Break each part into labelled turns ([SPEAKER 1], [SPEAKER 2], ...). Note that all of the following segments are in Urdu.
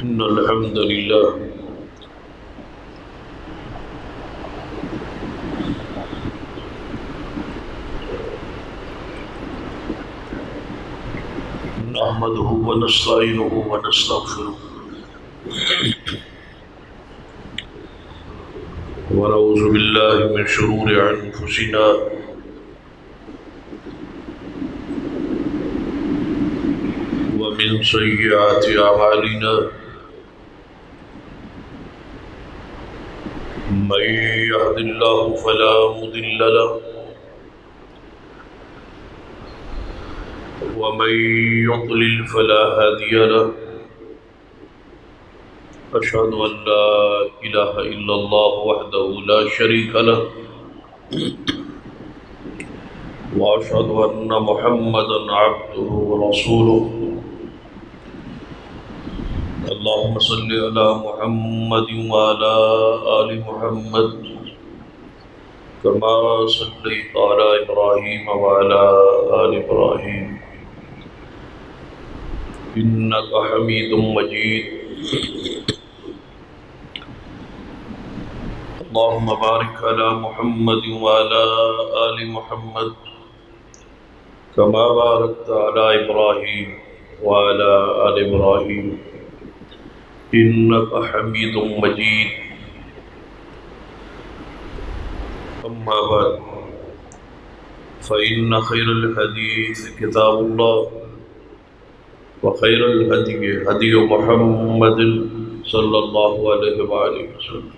[SPEAKER 1] إن الحمد لله نحمده ونستعينه ونستغفره ونعوذ بالله من شرور أنفسنا ومن سيئات أعمالنا من يهد الله فلا مضل له ومن يضلل فلا هادي له أشهد أن لا إله إلا الله وحده لا شريك له وأشهد أن محمدا عبده ورسوله اللهم صل على محمد وعلى آل محمد كما صليت على إبراهيم وعلى آل إبراهيم إنك حميد مجيد اللهم بارك على محمد وعلى آل محمد كما باركت على إبراهيم وعلى آل إبراهيم إنك حميد مجيد أما بعد فإن خير الحديث كتاب الله وخير الهدي هدي محمد صلى الله عليه وآله وسلم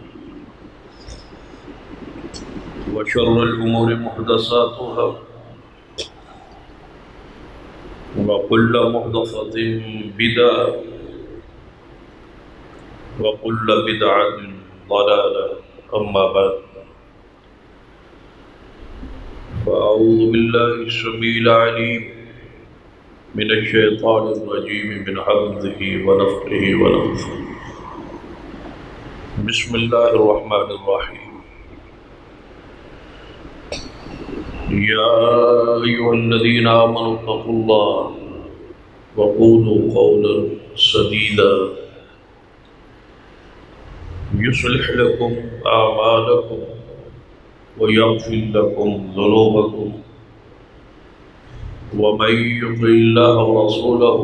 [SPEAKER 1] وشر الأمور محدثاتها وكل محدثة بدعة وكل بدعة ضلالة أما بعد فأعوذ بالله السميع العليم من الشيطان الرجيم من حمده ونفخه ونفثه بسم الله الرحمن الرحيم يا أيها الذين آمنوا اتقوا الله وقولوا قولا سديدا يصلح لكم أعمالكم ويغفر لكم ذنوبكم ومن يطع الله ورسوله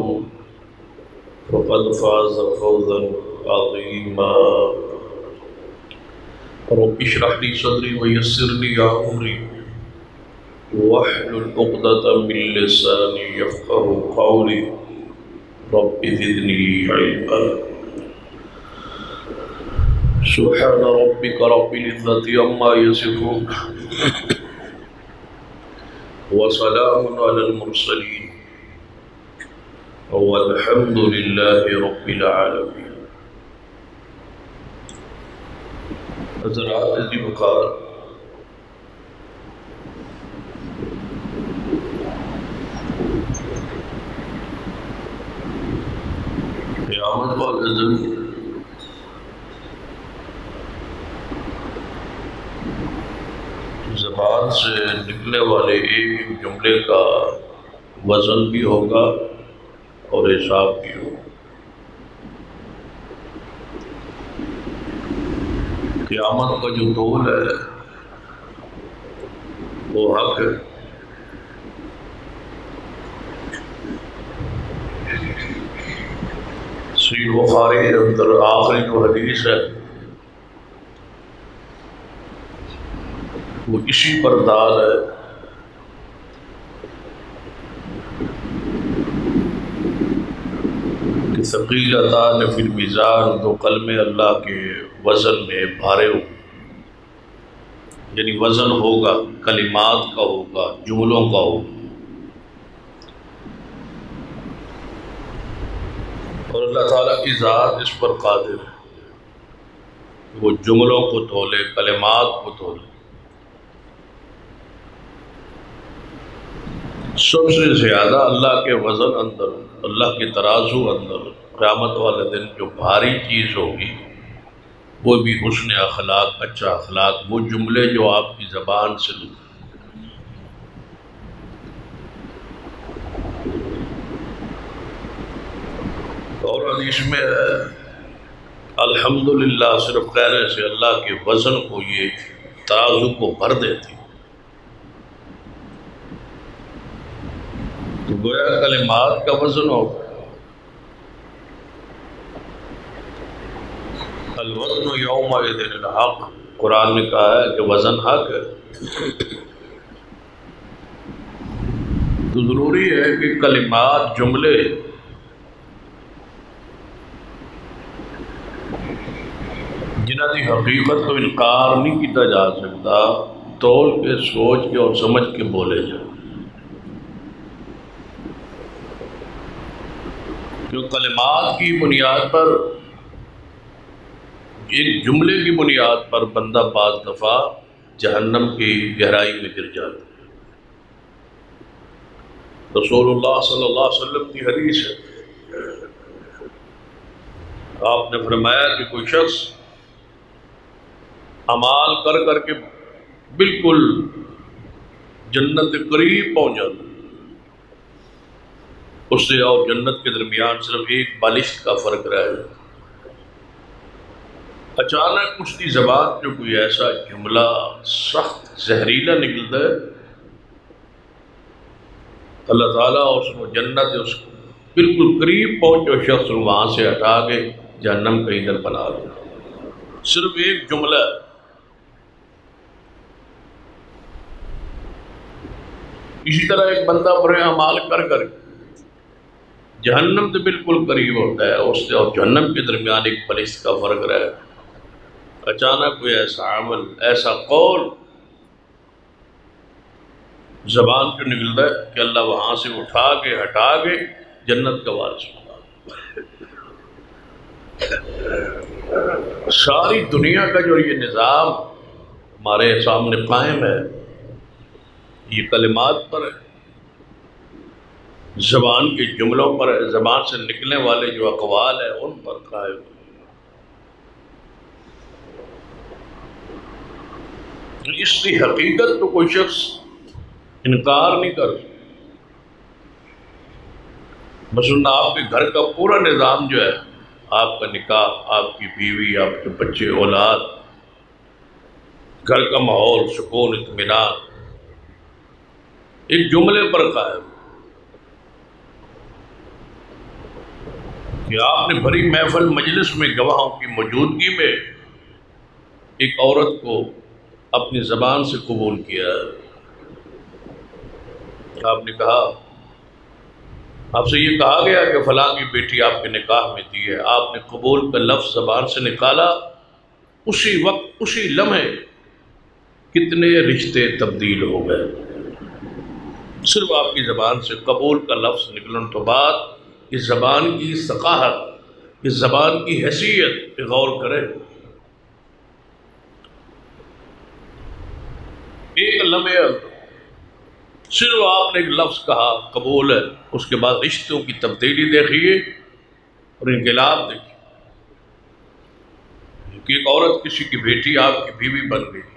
[SPEAKER 1] فقد فاز فوزا عظيما رب اشرح لي صدري ويسر لي أمري واحلل عقدة من لساني يفقهوا قولي رب زدني علما سبحان ربك رب العزة عما يصفون وسلام على المرسلين والحمد لله رب العالمين. حضرات عزیز وقار، قیامت والے دن زبان سے نکلنے والے ایک جملے کا وزن بھی ہوگا اور حساب بھی ہوگا. قیامت کا جو طول ہے وہ حق ہے. صحیح بخاری کے اندر آخری جو حدیث ہے وہ اسی پر دال ہے کہ ثقیلتان فی المیزان، دو کلمے اللہ کے وزن میں بھارے ہو، یعنی وزن ہوگا، کلمات کا ہوگا، جملوں کا ہوگا. اور اللہ تعالیٰ کی ذات اس پر قادر ہے، وہ جملوں کو تولے، کلمات کو تولے. سب سے زیادہ اللہ کے وزن اندر، اللہ کے ترازو اندر قیامت والے دن جو بھاری چیز ہوگی وہ بھی حسن اخلاق، اچھا اخلاق، وہ جملے جو آپ کی زبان سے نکلیں. اور حدیث میں الحمدللہ صرف کہنے سے اللہ کے وزن کو یہ ترازو کو بھر دیتی، تو گویا کلمات کا وزن ہو۔ الوزن یومئذ الحق، قرآن نے کہا ہے کہ وزن حق ہے، تو ضروری ہے کہ کلمات، جملے جنہاں دی حقیقت کو انکار نہیں کیتا جا سکتا، تول کے، سوچ کے اور سمجھ کے بولے جائیں، جو کلمات کی بنیاد پر، ایک جملے کی بنیاد پر بندہ بعض دفعہ جہنم کی گہرائی میں گر جاتا ہے۔ رسول اللہ صلی اللہ علیہ وسلم کی حدیث ہے، آپ نے فرمایا کہ کوئی شخص اعمال کر کر کے بالکل جنت کے قریب پہنچ جاتا ہے، اس سے اور جنت کے درمیان صرف ایک بالشت کا فرق رہ جاتا ہے، اچانک اس کی زبان جو کوئی ایسا جملہ سخت زہریلا نکلتا ہے، اللہ تعالیٰ اس کو جنت، اس کو بالکل قریب پہنچے شخص وہاں سے ہٹا کے جہنم کا ایندھن بنا دے، صرف ایک جملہ۔ اسی طرح ایک بندہ برے اعمال کر کر جہنم سے بالکل قریب ہوتا ہے، اس سے اور جہنم کے درمیان ایک بالشت کا فرق رہے، اچانک کوئی ایسا عمل، ایسا قول زبان پہ نکلتا ہے کہ اللہ وہاں سے اٹھا کے ہٹا کے جنت کا وارث بنا۔ ساری دنیا کا جو یہ نظام ہمارے سامنے قائم ہے، یہ کلمات پر ہے، زبان کے جملوں پر ہے، زبان سے نکلنے والے جو اقوال ہیں ان پر قائم ہے۔ اس کی حقیقت تو کوئی شخص انکار نہیں کر سکتا۔ مثلا آپ کے گھر کا پورا نظام جو ہے، آپ کا نکاح، آپ کی بیوی، آپ کے بچے، اولاد، گھر کا ماحول، سکون، اطمینان، ایک جملے پر قائم کہ آپ نے بھری محفل مجلس میں گواہوں کی موجودگی میں ایک عورت کو اپنی زبان سے قبول کیا ہے۔ آپ نے کہا، آپ سے یہ کہا گیا کہ فلاں کی بیٹی آپ کے نکاح میں دی ہے، آپ نے قبول کا لفظ زبان سے نکالا، اسی وقت، اسی لمحے کتنے رشتے تبدیل ہو گئے، صرف آپ کی زبان سے قبول کا لفظ نکلنے تو بعد۔ اس زبان کی ثقافت، اس زبان کی حیثیت پہ غور کریں، ایک لمحے صرف آپ نے ایک لفظ کہا قبول ہے، اس کے بعد رشتوں کی تبدیلی دیکھیے اور انقلاب دیکھیے کہ ایک عورت کسی کی بیٹی آپ کی بیوی بن گئی ہے۔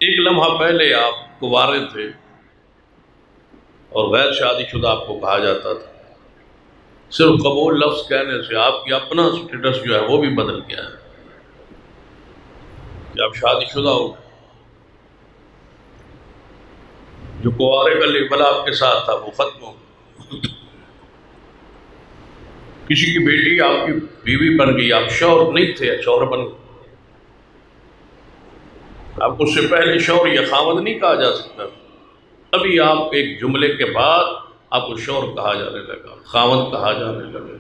[SPEAKER 1] ایک لمحہ پہلے آپ کنوارے تھے اور غیر شادی شدہ آپ کو کہا جاتا تھا، صرف قبول لفظ کہنے سے آپ کی اپنا سٹیٹس جو ہے وہ بھی بدل گیا ہے کہ آپ شادی شدہ ہو۔ جو کنوارے کا لیبل آپ کے ساتھ تھا وہ ختم ہو، کسی کی بیٹی آپ کی بیوی بن گئی، آپ شوہر نہیں تھے، شوہر بن گئے۔ آپ کو اس سے پہلے شوہر یا خاوند نہیں کہا جا سکتا، ابھی آپ ایک جملے کے بعد آپ کو شوہر کہا جانے لگا، خاوند کہا جانے لگا۔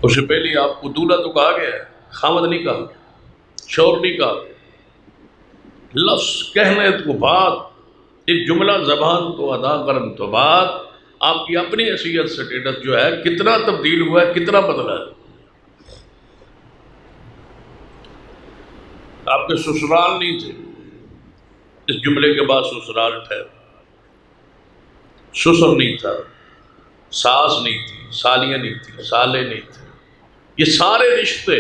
[SPEAKER 1] اس سے پہلے آپ کو دولہا تو کہا گیا ہے، خاوند نہیں کہا گیا، شوہر نہیں کہا گیا۔ لفظ کہنے تو بعد، ایک جملہ زبان تو ادا کرنے تو بعد، آپ کی اپنی حیثیت سٹیٹس جو ہے کتنا تبدیل ہوا ہے، کتنا بدلا ہے۔ آپ کے سسرال نہیں تھے، اس جملے کے بعد سسرال ٹھہر، سسر نہیں تھا، ساس نہیں تھی، سالیاں نہیں تھی، سالے نہیں تھے، یہ سارے رشتے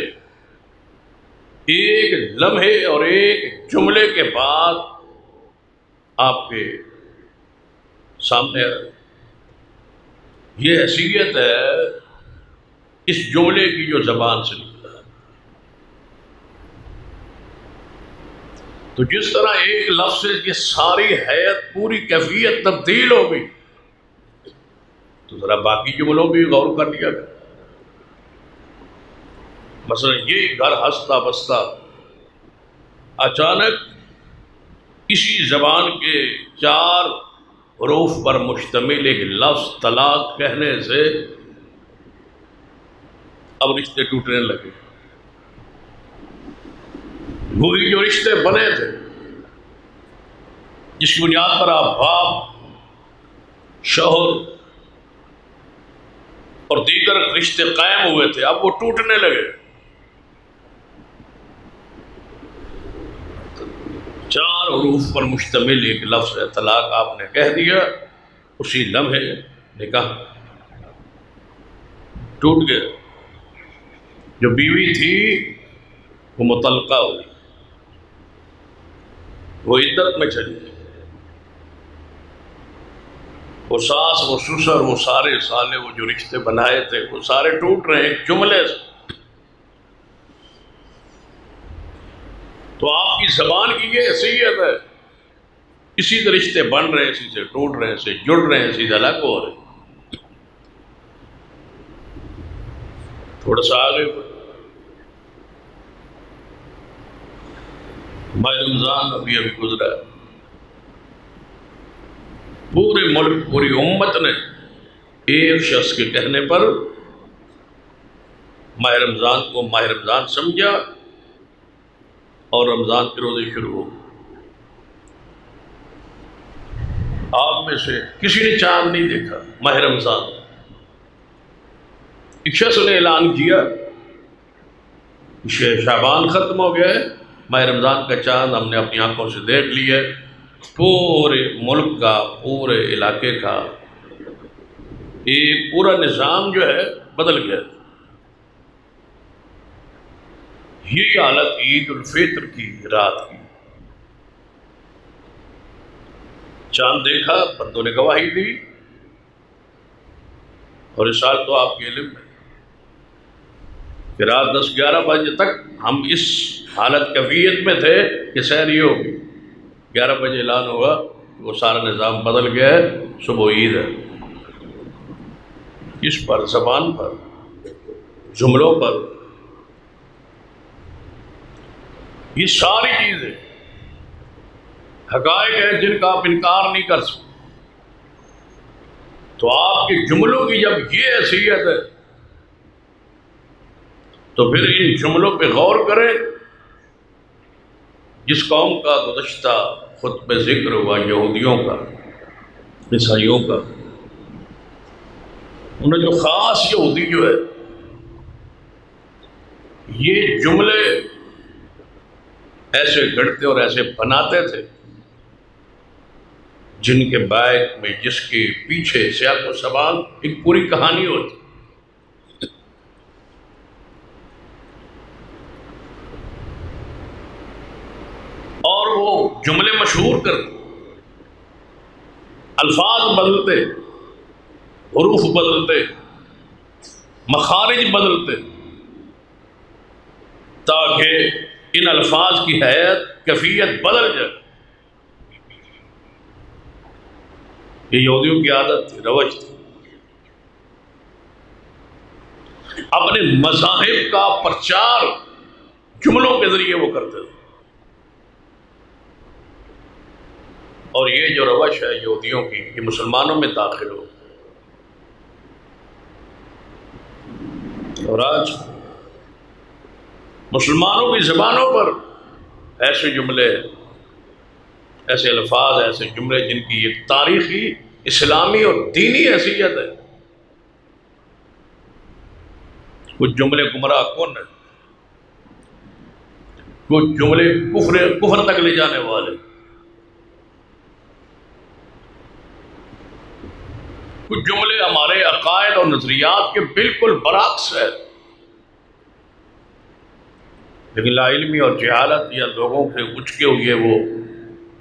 [SPEAKER 1] ایک لمحے اور ایک جملے کے بعد آپ کے سامنے آئے۔ یہ حیثیت ہے اس جملے کی جو زبان سے نکلا ہے۔ تو جس طرح ایک لفظ سے یہ ساری حیات پوری کیفیت تبدیل ہو گئی، تو ذرا باقی جملوں بھی غور کر لیا گیا۔ مثلا یہ گھر ہنستا بستا اچانک اسی زبان کے 4 حروف پر مشتمل ایک لفظ طلاق کہنے سے اب رشتے ٹوٹنے لگے۔ وہی جو رشتے بنے تھے، جس کی بنیاد پر آپ باپ، شوہر اور دیگر رشتے قائم ہوئے تھے، اب وہ ٹوٹنے لگے۔ 4 حروف پر مشتمل ایک لفظ ہے طلاق، آپ نے کہہ دیا، اسی لمحے نکاح ٹوٹ گیا۔ جو بیوی تھی وہ مطلقہ ہوئی، وہ عدت میں چلی گئی۔ وہ ساس، وہ سسر، وہ سارے سالے، وہ جو رشتے بنائے تھے وہ سارے ٹوٹ رہے ہیں ایک جملے سے۔ تو آپ کی زبان کی یہ حیثیت ہے، اسی سے رشتے بن رہے ہیں، اسی سے ٹوٹ رہے ہیں، اسی سے جڑ رہے ہیں، اسی سے الگ ہو رہے ہیں۔ تھوڑا سا آگے ماہ رمضان ابھی گزرا ہے، پورے ملک، پوری امت نے ایک شخص کے کہنے پر ماہ رمضان کو ماہ رمضان سمجھا اور رمضان کے روزے شروع ہو۔ آپ میں سے کسی نے چاند نہیں دیکھا ماہ رمضان۔ ایک شخص نے اعلان کیا شعبان ختم ہو گیا ہے، ماہ رمضان کا چاند ہم نے اپنی آنکھوں سے دیکھ لیا ہے۔ پورے ملک کا، پورے علاقے کا ایک پورا نظام جو ہے بدل گیا۔ یہ حالت عید الفطر کی رات کی۔ چاند دیکھا، بندوں نے گواہی دی، اور اس سال تو آپ کے علم میں کہ رات 10-11 بجے تک ہم اس حالت کیفیت میں تھے کہ سحر یہ ہوگی، 11 بجے اعلان ہوگا، وہ سارا نظام بدل گیا ہے، صبح عید ہے۔ اس پر، زبان پر، جملوں پر، یہ ساری چیزیں حقائق ہیں جن کا آپ انکار نہیں کر سکتے۔ تو آپ کے جملوں کی جب یہ حیثیت ہے تو پھر ان جملوں پہ غور کریں۔ جس قوم کا گزشتہ خطبہ ذکر ہوا، یہودیوں کا، عیسائیوں کا، انہیں جو خاص یہودی جو ہے یہ جملے ایسے گھڑتے اور ایسے بناتے تھے جن کے بیک میں، جس کے پیچھے سیاق و سباق ایک پوری کہانی ہوتی۔ اور وہ جملے مشہور کرتے، الفاظ بدلتے، حروف بدلتے، مخارج بدلتے، تاکہ ان الفاظ کی حیت، کیفیت بدل جائے۔ یہ یہودیوں کی عادت تھی، روش تھی۔ اپنے مذاہب کا پرچار جملوں کے ذریعے وہ کرتے تھے، اور یہ جو روش ہے یہودیوں کی، یہ مسلمانوں میں داخل ہو۔ اور آج مسلمانوں کی زبانوں پر ایسے جملے، ایسے الفاظ، ایسے جملے جن کی ایک تاریخی، اسلامی اور دینی حیثیت ہے۔ کچھ جملے گمراہ کن ہیں، کچھ جملے کفر تک لے جانے والے، کچھ جملے ہمارے عقائد اور نظریات کے بالکل برعکس ہے۔ لیکن لا علمی اور جہالت یا لوگوں سے اچکے ہوئے وہ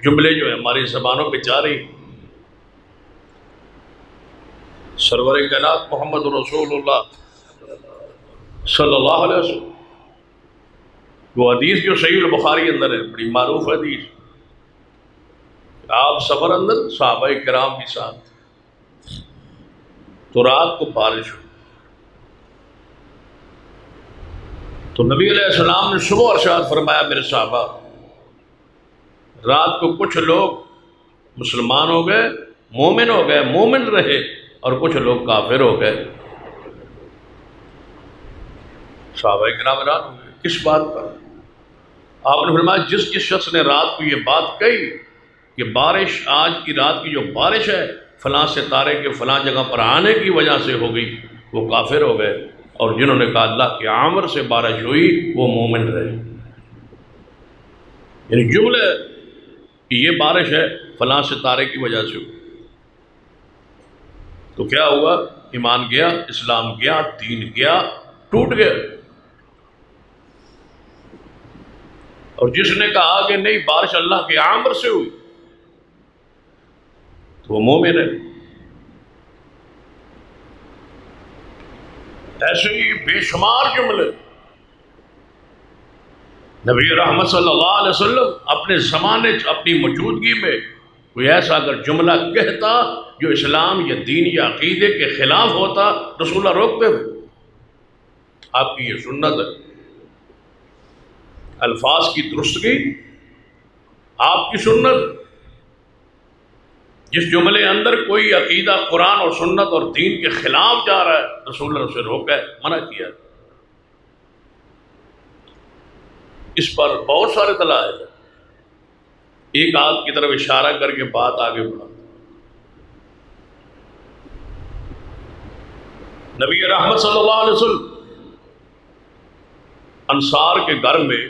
[SPEAKER 1] جملے جو ہیں ہماری زبانوں پہ جاری۔ سرور کائنات محمد رسول اللہ صلی اللہ علیہ وسلم. وہ حدیث جو صحیح البخاری اندر ہے، بڑی معروف حدیث. آپ سفر اندر صحابہ کرام کے ساتھ، تو رات کو بارش ہوئی، تو نبی علیہ السلام نے صبح ارشاد فرمایا میرے صحابہ، رات کو کچھ لوگ مسلمان ہو گئے، مومن رہے، اور کچھ لوگ کافر ہو گئے. صحابہ کرام حیران ہو گئے، کس بات پر؟ آپ نے فرمایا جس شخص نے رات کو یہ بات کہی کہ بارش، آج کی رات کی جو بارش ہے فلاں ستارے کے فلاں جگہ پر آنے کی وجہ سے ہو گئی، وہ کافر ہو گئے، اور جنہوں نے کہا اللہ کے آمر سے بارش ہوئی وہ مومن رہے. یعنی جملہ کہ یہ بارش ہے فلاں ستارے کی وجہ سے ہوئی. تو کیا ہوا؟ ایمان گیا، اسلام گیا، دین گیا، ٹوٹ گیا. اور جس نے کہا کہ نہیں بارش اللہ کے آمر سے ہوئی تو وہ مومن ہے. ایسے ہی بے شمار جملے نبی رحمت صلی اللہ علیہ وسلم اپنے زمانے اپنی موجودگی میں کوئی ایسا اگر جملہ کہتا جو اسلام یا دین یا عقیدے کے خلاف ہوتا، رسول اللہ روکتے ہوئے. آپ کی یہ سنت ہے، الفاظ کی درستگی آپ کی سنت. جس جملے اندر کوئی عقیدہ قرآن اور سنت اور دین کے خلاف جا رہا ہے، رسول اللہ سے روکا ہے، منع کیا. اس پر بہت سارے دلائل ہیں. ایک آدھ کی طرف اشارہ کر کے بات آگے بڑھا. نبی رحمت صلی اللہ علیہ وسلم انصار کے گھر میں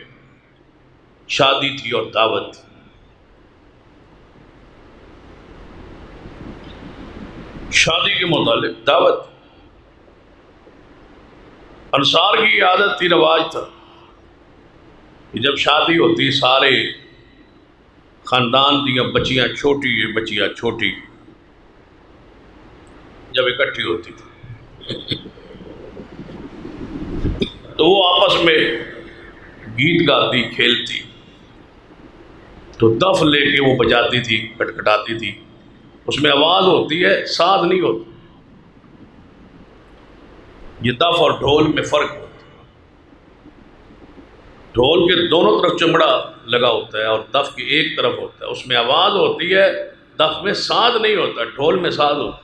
[SPEAKER 1] شادی تھی اور دعوت تھی. شادی کے متعلق دعوت. انصار کی عادت تھی، رواج تھا کہ جب شادی ہوتی سارے خاندان دیا بچیاں چھوٹی جب اکٹھی ہوتی تھی تو وہ آپس میں گیت گاتی، کھیلتی. تو دف لے کے وہ بجاتی تھی، کٹکھٹاتی تھی. اس میں آواز ہوتی ہے، ساز نہیں ہوتی. یہ دف اور ڈھول میں فرق ہوتا ہے. ڈھول کے دونوں طرف چمڑا لگا ہوتا ہے اور دف کی ایک طرف ہوتا ہے، اس میں آواز ہوتی ہے. دف میں ساز نہیں ہوتا، ڈھول میں ساز ہوتا ہے.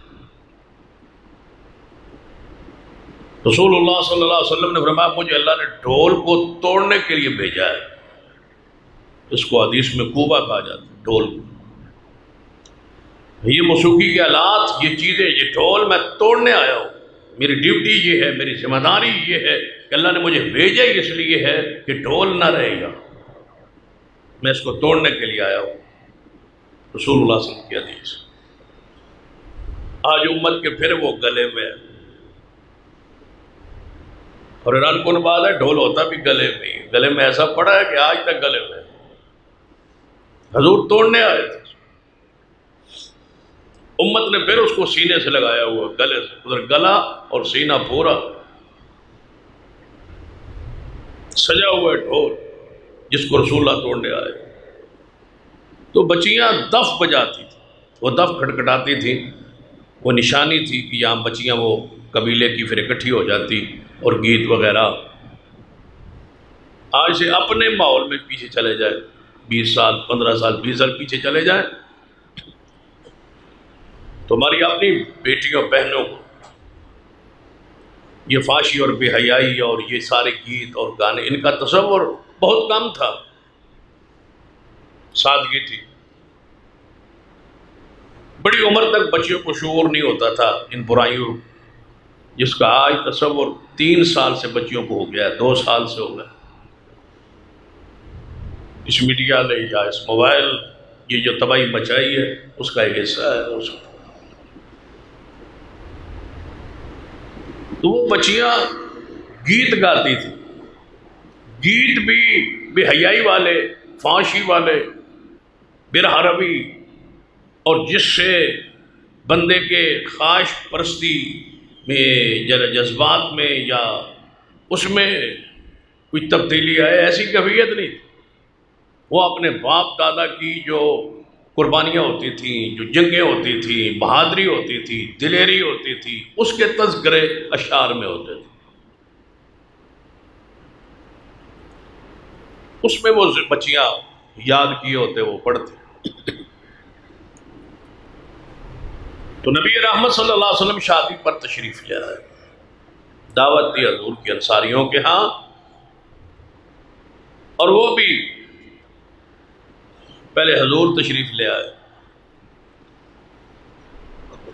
[SPEAKER 1] رسول اللہ صلی اللہ علیہ وسلم نے فرمایا مجھے اللہ نے ڈھول کو توڑنے کے لیے بھیجا ہے. اس کو حدیث میں کوبہ کہا جاتا ہے، ڈھول کو. یہ موسیقی کے آلات، یہ چیزیں، یہ ڈھول میں توڑنے آیا ہوں. میری ڈیوٹی یہ ہے، میری ذمہ داری یہ ہے کہ اللہ نے مجھے بھیجا ہی اس لیے ہے کہ ڈھول نہ رہے گا، میں اس کو توڑنے کے لیے آیا ہوں. رسول اللہ صلی اللہ علیہ وسلم کی حدیث. آج امت کے پھر وہ گلے میں ہے، اور حیران کن بات ہے ڈھول ہوتا بھی گلے میں ہی. گلے میں ایسا پڑا ہے کہ آج تک گلے میں. حضور توڑنے آئے تھے، امت نے پھر اس کو سینے سے لگایا ہوا، گلے سے. ادھر گلا اور سینہ پورا سجا ہوا ہے ڈھول جس کو رسول اللہ توڑنے آئے. تو بچیاں دف بجاتی تھیں، وہ دف کھٹکھٹاتی تھیں. وہ نشانی تھی کہ یہاں بچیاں وہ قبیلے کی پھر اکٹھی ہو جاتی اور گیت وغیرہ. آج سے اپنے ماحول میں پیچھے چلے جائیں، 20 سال 15 سال 20 سال پیچھے چلے جائیں تو ہماری اپنی بیٹیوں بہنوں کو یہ فحاشی اور بے حیائی اور یہ سارے گیت اور گانے، ان کا تصور بہت کم تھا. سادگی تھی. بڑی عمر تک بچیوں کو شعور نہیں ہوتا تھا ان برائیوں جس کا آج تصور 3 سال سے بچیوں کو ہو گیا ہے، 2 سال سے ہو گیا. اس میڈیا نے یا اس موبائل یہ جو تباہی مچائی ہے اس کا ایک حصہ ہے. اس کا تو وہ بچیاں گیت گاتی تھی، گیت بھی بے حیائی والے، فحاشی والے، برہ روی، اور جس سے بندے کے خواہش پرستی میں، جذبات میں یا اس میں کوئی تبدیلی آئے، ایسی کیفیت نہیں۔ وہ اپنے باپ دادا کی جو قربانیاں ہوتی تھیں، جو جنگیں ہوتی تھیں، بہادری ہوتی تھی، دلیری ہوتی تھی، اس کے تذکرے اشعار میں ہوتے تھے۔ اس میں وہ بچیاں یاد کیے ہوتے، وہ پڑھتے۔ تو نبی رحمت صلی اللہ علیہ وسلم شادی پر تشریف لے آئے، دعوت دی حضور کی انصاریوں کے ہاں، اور وہ بھی پہلے حضور تشریف لے آئے،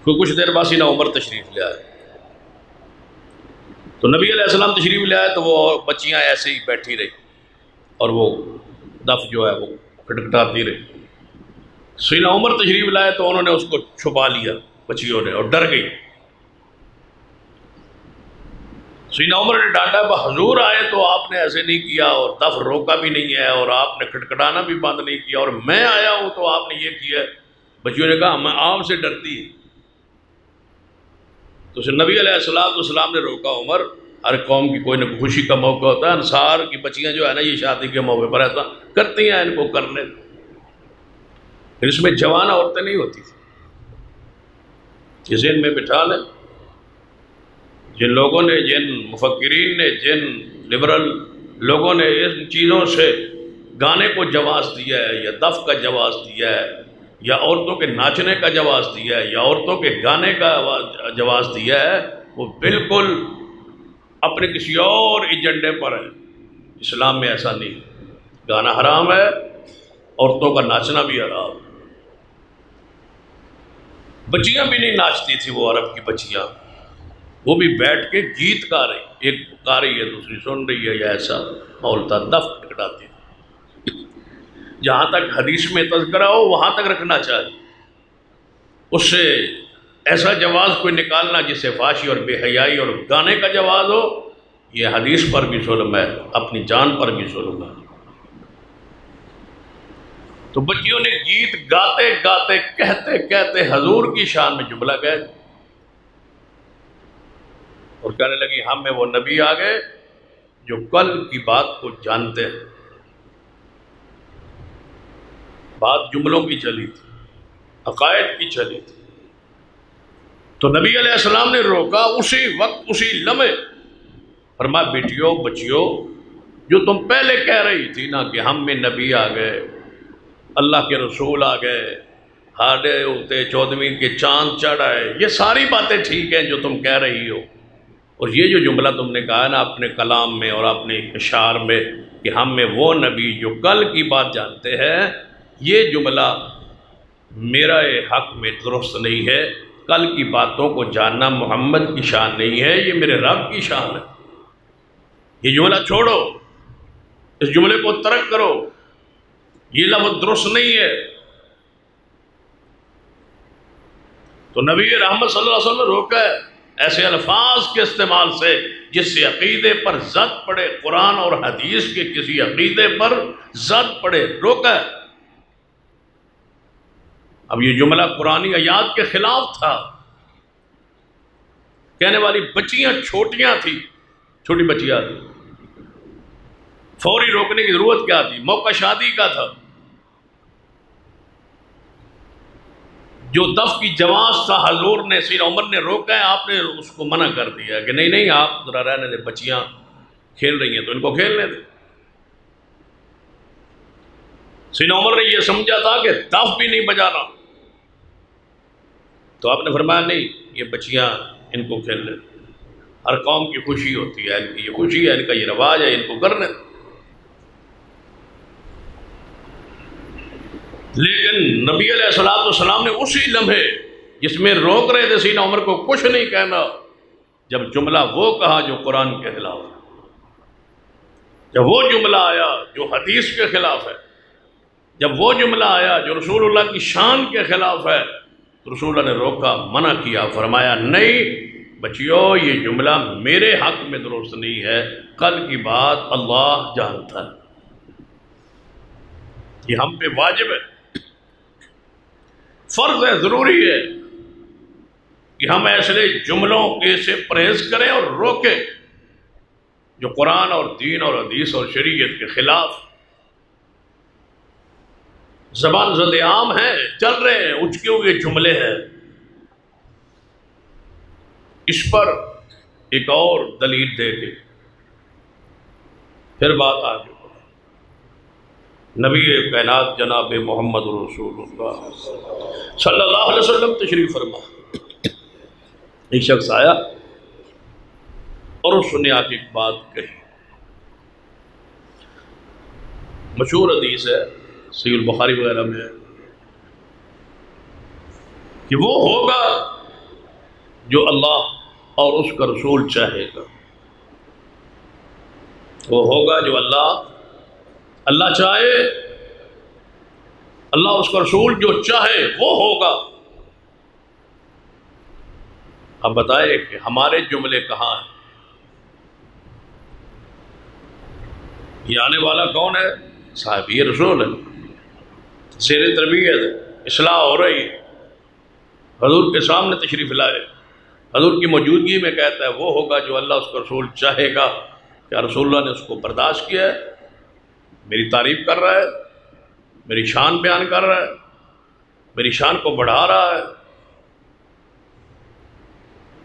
[SPEAKER 1] کچھ دیر بعد سیدنا عمر تشریف لے آئے۔ تو نبی علیہ السلام تشریف لے آئے تو وہ بچیاں ایسے ہی بیٹھی رہی، اور وہ دف جو ہے وہ کھٹکھٹاتی رہی۔ سیدنا عمر تشریف لائے تو انہوں نے اس کو چھپا لیا بچیوں نے، اور ڈر گئی۔ سیدنا عمر نے ڈانٹا، حضور آئے تو آپ نے ایسے نہیں کیا، اور دف روکا بھی نہیں ہے، اور آپ نے کھٹکھٹانا بھی بند نہیں کیا، اور میں آیا ہوں تو آپ نے یہ کیا ہے۔ بچیوں نے کہا میں آپ سے ڈرتی ہے۔ تو نبی علیہ السلام نے روکا، عمر، ہر قوم کی کوئی نہ کوئی خوشی کا موقع ہوتا ہے، انصار کی بچیاں جو ہے نا، یہ شادی کے موقع پر ایسا کرتی ہیں، ان کو کرنے۔ پھر اس میں جوان عورتیں نہیں ہوتی تھیں، یہ ذہن میں بٹھا لیں۔ جن لوگوں نے، جن مفکرین نے، جن لبرل لوگوں نے ان چیزوں سے گانے کو جواز دیا ہے، یا دف کا جواز دیا ہے، یا عورتوں کے ناچنے کا جواز دیا ہے، یا عورتوں کے گانے کا جواز دیا ہے، وہ بالکل اپنے کسی اور ایجنڈے پر ہے۔ اسلام میں ایسا نہیں، گانا حرام ہے، عورتوں کا ناچنا بھی حرام۔ بچیاں بھی نہیں ناچتی تھی، وہ عرب کی بچیاں، وہ بھی بیٹھ کے گیت گا رہی، ایک گا رہی ہے دوسری سن رہی ہے، یا ایسا ماحول تھا، دف ٹکراتی تھی۔ جہاں تک حدیث میں تذکرہ ہو وہاں تک رکھنا چاہیے، اس سے ایسا جواز کوئی نکالنا جس سے فحاشی اور بے حیائی اور گانے کا جواز ہو، یہ حدیث پر بھی ظلم ہے، اپنی جان پر بھی ظلم ہے۔ تو بچیوں نے گیت گاتے گاتے، کہتے کہتے حضور کی شان میں جملہ کہہ دیا، اور کہنے لگی ہم میں وہ نبی آ گئے جو کل کی بات کو جانتے ہیں۔ بات جملوں کی چلی تھی، عقائد کی چلی تھی۔ تو نبی علیہ السلام نے روکا، اسی وقت، اسی لمحے فرمایا بیٹیوں، بچیوں، جو تم پہلے کہہ رہی تھی نا کہ ہم میں نبی آ گئے، اللہ کے رسول آ گئے، ہاڑے ہوتے 14ویں کے چاند چڑھ آئے، یہ ساری باتیں ٹھیک ہیں جو تم کہہ رہی ہو، اور یہ جو جملہ تم نے کہا نا اپنے کلام میں اور اپنے اشعار میں کہ ہم میں وہ نبی جو کل کی بات جانتے ہیں، یہ جملہ میرا حق میں درست نہیں ہے۔ کل کی باتوں کو جاننا محمد کی شان نہیں ہے، یہ میرے رب کی شان ہے۔ یہ جملہ چھوڑو، اس جملے کو ترک کرو، یہ لفظ درست نہیں ہے۔ تو نبی رحمت صلی اللہ علیہ وسلم نے روکا ہے ایسے الفاظ کے استعمال سے جس سے عقیدے پر زد پڑے، قرآن اور حدیث کے کسی عقیدے پر زد پڑے، روکا ہے۔ اب یہ جملہ قرآنی آیات کے خلاف تھا، کہنے والی بچیاں چھوٹیاں تھیں، چھوٹی بچیاں تھیں، فوری روکنے کی ضرورت کیا تھی؟ موقع شادی کا تھا، جو دف کی جواز تھا، حضور نے، سیدنا عمر نے روکا ہے، آپ نے اس کو منع کر دیا کہ نہیں نہیں، آپ ذرا رہنے دیں، بچیاں کھیل رہی ہیں تو ان کو کھیلنے دیں۔ سیدنا عمر نے یہ سمجھا تھا کہ دف بھی نہیں بجانا، تو آپ نے فرمایا نہیں، یہ بچیاں ان کو کھیلنے دیں، ہر قوم کی خوشی ہوتی ہے، ان کی یہ خوشی ہے، ان کا یہ رواج ہے، ان کو کرنے دیں۔ لیکن نبی علیہ السلام نے اسی لمحے جس میں روک رہے تھے سیدنا عمر کو کچھ نہیں کہنا، جب جملہ وہ کہا جو قرآن کے خلاف ہے، جب وہ جملہ آیا جو حدیث کے خلاف ہے، جب وہ جملہ آیا جو رسول اللہ کی شان کے خلاف ہے، تو رسول اللہ نے روکا، منع کیا، فرمایا نہیں بچیو، یہ جملہ میرے حق میں درست نہیں ہے، کل کی بات اللہ جانتا ہے، یہ ہم پہ واجب ہے، فرض ہے، ضروری ہے کہ ہم ایسے جملوں کے سے پرہیز کریں اور روکیں۔ جو قرآن اور دین اور حدیث اور شریعت کے خلاف زبان زد عام ہیں، چل رہے ہیں، اچکے ہوئے جملے ہیں، اس پر ایک اور دلیل دے کے پھر بات آگے بڑھے۔ نبی کائنات جناب محمد رسول اللہ صلی اللہ علیہ وسلم تشریف فرما، ایک شخص آیا اور اس نے آ کے ایک بات کہی، مشہور حدیث ہے، صحیح البخاری وغیرہ میں ہے کہ وہ ہوگا جو اللہ اور اس کا رسول چاہے گا، وہ ہوگا جو اللہ چاہے، اللہ اور اس کا رسول جو چاہے وہ ہوگا۔ اب بتائے کہ ہمارے جملے کہاں ہیں؟ یہ آنے والا کون ہے؟ صحابی رسول ہے، زیر تربیت ہے، اصلاح ہو رہی ہے، حضور کے سامنے تشریف لائے، حضور کی موجودگی میں کہتا ہے وہ ہوگا جو اللہ اس کا رسول چاہے گا۔ کیا رسول اللہ نے اس کو برداشت کیا ہے؟ میری تعریف کر رہا ہے، میری شان بیان کر رہا ہے، میری شان کو بڑھا رہا ہے۔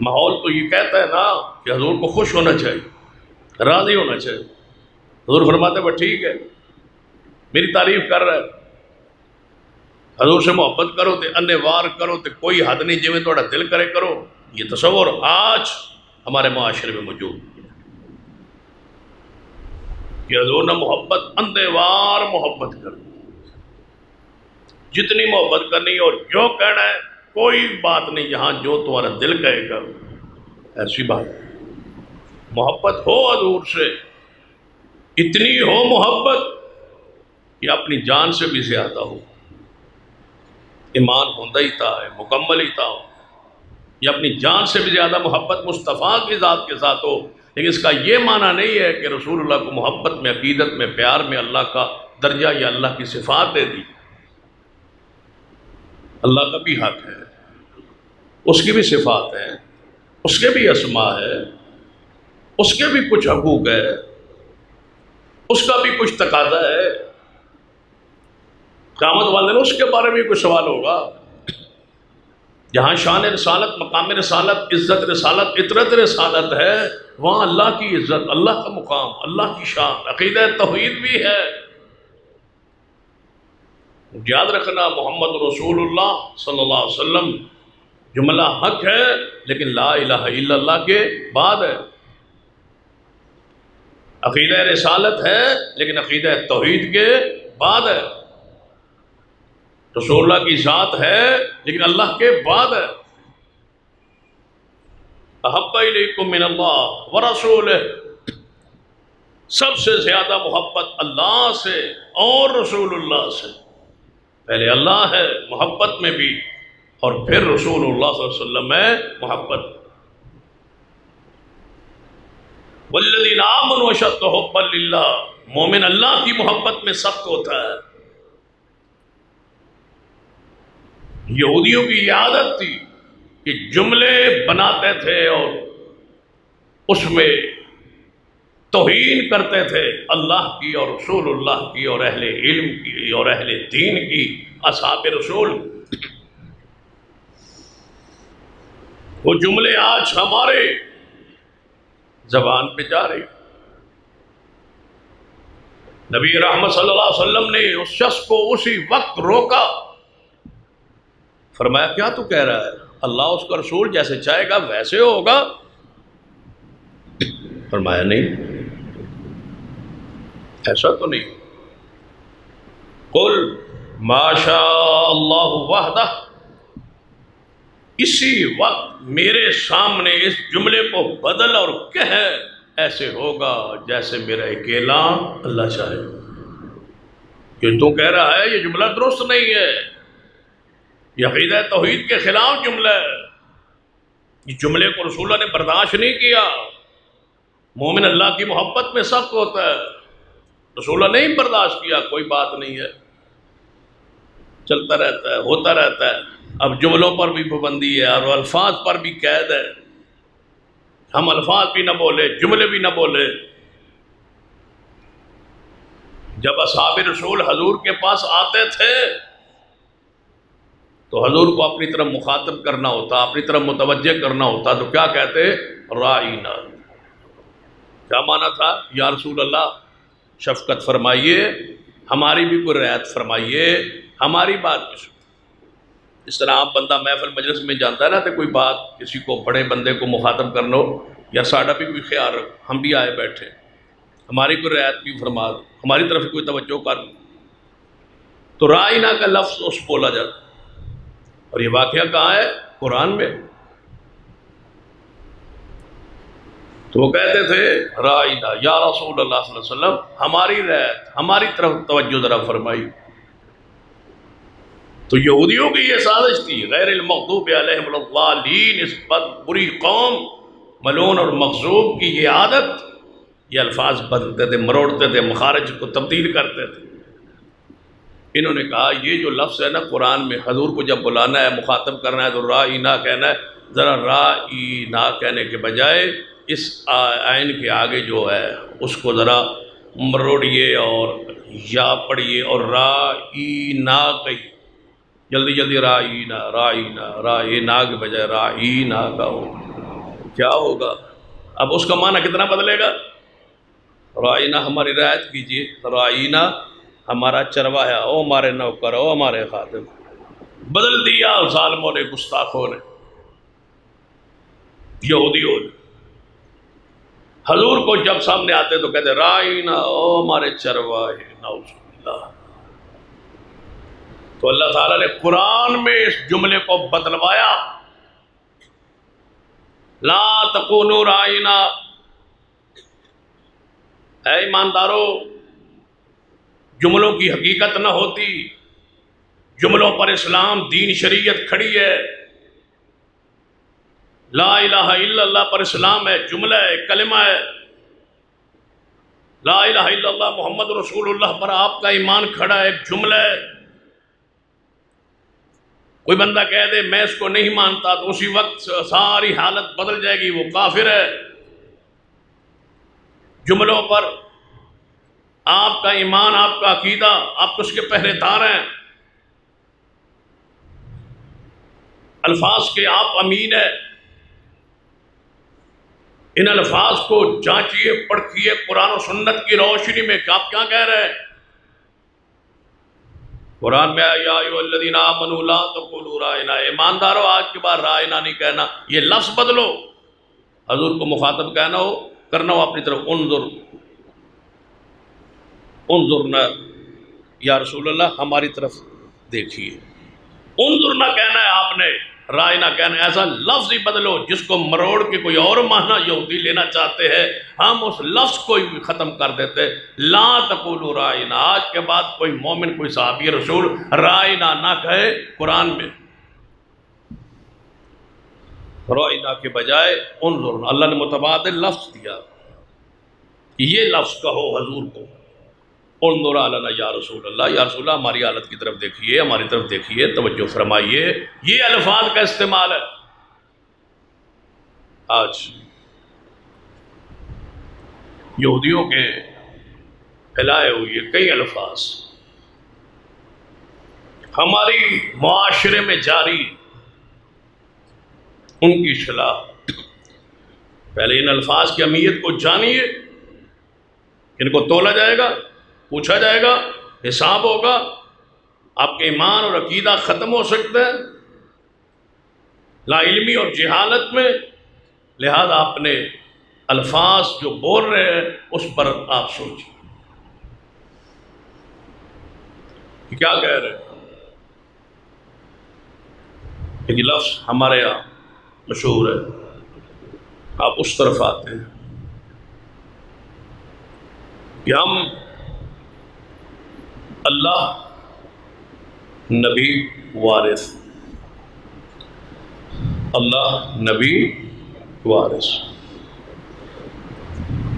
[SPEAKER 1] ماحول تو یہ کہتا ہے نا کہ حضور کو خوش ہونا چاہیے، راضی ہونا چاہیے۔ حضور فرماتے ہیں وہ ٹھیک ہے، میری تعریف کر رہا ہے، حضور سے محبت کرو تے انے وار کرو تے کوئی حد نہیں، جویں تھوڑا دل کرے کرو۔ یہ تصور آج ہمارے معاشرے میں موجود ہے کہ حضور نے محبت اندھے وار محبت کر، جتنی محبت کرنی اور جو کہنا ہے کوئی بات نہیں، یہاں جو تمہارا دل کہے گا ایسی بات۔ محبت ہو حضور سے، اتنی ہو محبت کہ اپنی جان سے بھی زیادہ ہو، ایمان ہوندہ ہی تھا، مکمل ہی تھا، یا اپنی جان سے بھی زیادہ محبت مصطفیٰ کی ذات کے ساتھ ہو۔ لیکن اس کا یہ معنی نہیں ہے کہ رسول اللہ کو محبت میں، عقیدت میں، پیار میں اللہ کا درجہ یا اللہ کی صفات دے دی۔ اللہ کا بھی حق ہے، اس کی بھی صفات ہیں، اس کے بھی اسماء ہے، اس کے بھی کچھ حقوق ہے، اس کا بھی کچھ تقاضا ہے۔ قیامت والے دن اس کے بارے میں کوئی سوال ہوگا۔ جہاں شان رسالت، مقام رسالت، عزت رسالت، اطرت رسالت ہے، وہاں اللہ کی عزت، اللہ کا مقام، اللہ کی شان، عقیدہ توحید بھی ہے۔ یاد رکھنا محمد رسول اللہ صلی اللہ علیہ وسلم جملہ حق ہے، لیکن لا الہ الا اللہ کے بعد ہے۔ عقیدہ رسالت ہے لیکن عقیدہ توحید کے بعد ہے۔ رسول اللہ کی ذات ہے لیکن اللہ کے بعد ہے۔ احب الیکم من اللہ ورسولہ، سب سے زیادہ محبت اللہ سے اور رسول اللہ سے۔ پہلے اللہ ہے محبت میں بھی، اور پھر رسول اللہ صلی اللہ علیہ وسلم میں محبت۔ والذین آمنوا اشد حبا للہ، مومن اللہ کی محبت میں سخت ہوتا ہے۔ یہودیوں کی یہ عادت تھی کہ جملے بناتے تھے اور اس میں توہین کرتے تھے اللہ کی اور رسول اللہ کی اور اہل علم کی اور اہل دین کی، اصحاب رسول۔ وہ جملے آج ہمارے زبان پہ جا رہے۔ نبی رحمت صلی اللہ علیہ وسلم نے اس شخص کو اسی وقت روکا، فرمایا کیا تو کہہ رہا ہے؟ اللہ اس کا رسول جیسے چاہے گا ویسے ہوگا؟ فرمایا نہیں، ایسا تو نہیں۔ قل ما شاء اللہ وحدہ، اسی وقت میرے سامنے اس جملے کو بدل اور کہہ ایسے ہوگا جیسے میرا اکیلا اللہ چاہے۔ یہ تو کہہ رہا ہے یہ جملہ درست نہیں ہے، یہ عقیدہ توحید کے خلاف جملہ ہے۔ اس جملے کو رسول اللہ نے برداشت نہیں کیا۔ مومن اللہ کی محبت میں سخت ہوتا ہے، رسول اللہ نہیں برداشت کیا، کوئی بات نہیں ہے، چلتا رہتا ہے، ہوتا رہتا ہے۔ اب جملوں پر بھی پابندی ہے اور الفاظ پر بھی قید ہے، ہم الفاظ بھی نہ بولے، جملے بھی نہ بولے، جب اصحاب رسول حضور کے پاس آتے تھے تو حضور کو اپنی طرف مخاطب کرنا ہوتا، اپنی طرف متوجہ کرنا ہوتا، تو کیا کہتے؟ رائینا۔ کیا معنی تھا؟ یا رسول اللہ شفقت فرمائیے، ہماری بھی کوئی رعایت فرمائیے، ہماری بات بھی سنو۔ اس طرح آپ بندہ محفل مجلس میں جانتا ہے نا، تو کوئی بات کسی کو بڑے بندے کو مخاطب کرنا ہو، یا ساڑھا بھی کوئی خیال رکھو، ہم بھی آئے بیٹھے، ہماری کوئی رعایت بھی فرما دو، ہماری طرف کوئی توجہ کر لو، تو رائینا کا لفظ اس بولا جاتا۔ اور یہ واقعہ کہاں ہے؟ قرآن میں۔ تو وہ کہتے تھے رائینا یا رسول اللہ صلی اللہ علیہ وسلم، ہماری رعایت، ہماری طرف توجہ ذرا فرمائی۔ تو یہودیوں کی یہ سازش تھی، غیر المغضوب علیہم الضالین، اس بری قوم ملعون اور مغضوب کی یہ عادت، یہ الفاظ بدلتے تھے، مروڑتے تھے، مخارج کو تبدیل کرتے تھے۔ انہوں نے کہا یہ جو لفظ ہے نا قرآن میں، حضور کو جب بلانا ہے، مخاطب کرنا ہے تو رائینا کہنا ہے، ذرا رائینا کہنے کے بجائے اس آئین کے آگے جو ہے اس کو ذرا مروڑیے اور یا پڑھیے اور رائینا کہیے، جلدی جلدی رائینا رائینا، رائینا کے بجائے رائینا کہو۔ کیا ہوگا؟ اب اس کا معنی کتنا بدلے گا؟ رائینا ہماری رعایت کیجیے، رائینا ہمارا چرواہا، او ہمارے نوکر، او ہمارے خادم۔ بدل دیا ظالموں نے، گستاخوں نے، یہودیوں نے۔ حضور کو جب سامنے آتے تو کہتے رائینا، او ہمارے چرواہے، نعوذ باللہ۔ تو اللہ تعالیٰ نے قرآن میں اس جملے کو بدلوایا، لا تقولوا رائینا، اے ایماندارو، جملوں کی حقیقت نہ ہوتی، جملوں پر اسلام دین شریعت کھڑی ہے، لا الہ الا اللہ پر اسلام ہے، جملہ ہے، کلمہ ہے، لا الہ الا اللہ محمد رسول اللہ پر آپ کا ایمان کھڑا ہے، ایک جملہ ہے۔ کوئی بندہ کہہ دے میں اس کو نہیں مانتا تو اسی وقت ساری حالت بدل جائے گی، وہ کافر ہے۔ جملوں پر آپ کا ایمان، آپ کا عقیدہ، آپ اس کے پہرے دار ہیں، الفاظ کے آپ امین ہیں۔ ان الفاظ کو جانچیے، پرکھیے قرآن و سنت کی روشنی میں کہ آپ کیا کہہ رہے ہیں۔ قرآن میں یا ایھا الذین آمنوا لا تقولوا رائنا، ایماندارو آج کے بعد رائنا نہیں کہنا، یہ لفظ بدلو۔ حضور کو مخاطب کہنا ہو، کرنا ہو اپنی طرف، انظرنا یا رسول اللہ ہماری طرف دیکھیے۔ انظرنا کہنا ہے آپ نے، رائنا کہنا ہے، ایسا لفظ ہی بدلو جس کو مروڑ کے کوئی اور معنی یہودی لینا چاہتے ہیں، ہم اس لفظ کو ہی ختم کر دیتے۔ لا تقولوا رائنا، آج کے بعد کوئی مومن، کوئی صحابی رسول رائنا نہ کہے قرآن میں، رائنا کے بجائے انظرنا۔ اللہ نے متبادل لفظ دیا، یہ لفظ کہو حضور کو، انظر علینا یا رسول اللہ، یا رسول اللہ ہماری حالت کی طرف دیکھیے، ہماری طرف دیکھیے، توجہ فرمائیے۔ یہ الفاظ کا استعمال ہے۔ آج یہودیوں کے پھیلائے ہوئے کئی الفاظ ہماری معاشرے میں جاری، ان کی اصلاح۔ پہلے ان الفاظ کی اہمیت کو جانیے، ان کو تولا جائے گا، پوچھا جائے گا، حساب ہوگا، آپ کے ایمان اور عقیدہ ختم ہو سکتا ہے لا علمی اور جہالت میں۔ لہذا اپنے الفاظ جو بول رہے ہیں اس پر آپ سوچیں کہ کیا کہہ رہے ہیں۔ یہ لفظ ہمارے یہاں مشہور ہے، آپ اس طرف آتے ہیں کہ ہم اللہ نبی وارث، اللہ نبی وارث،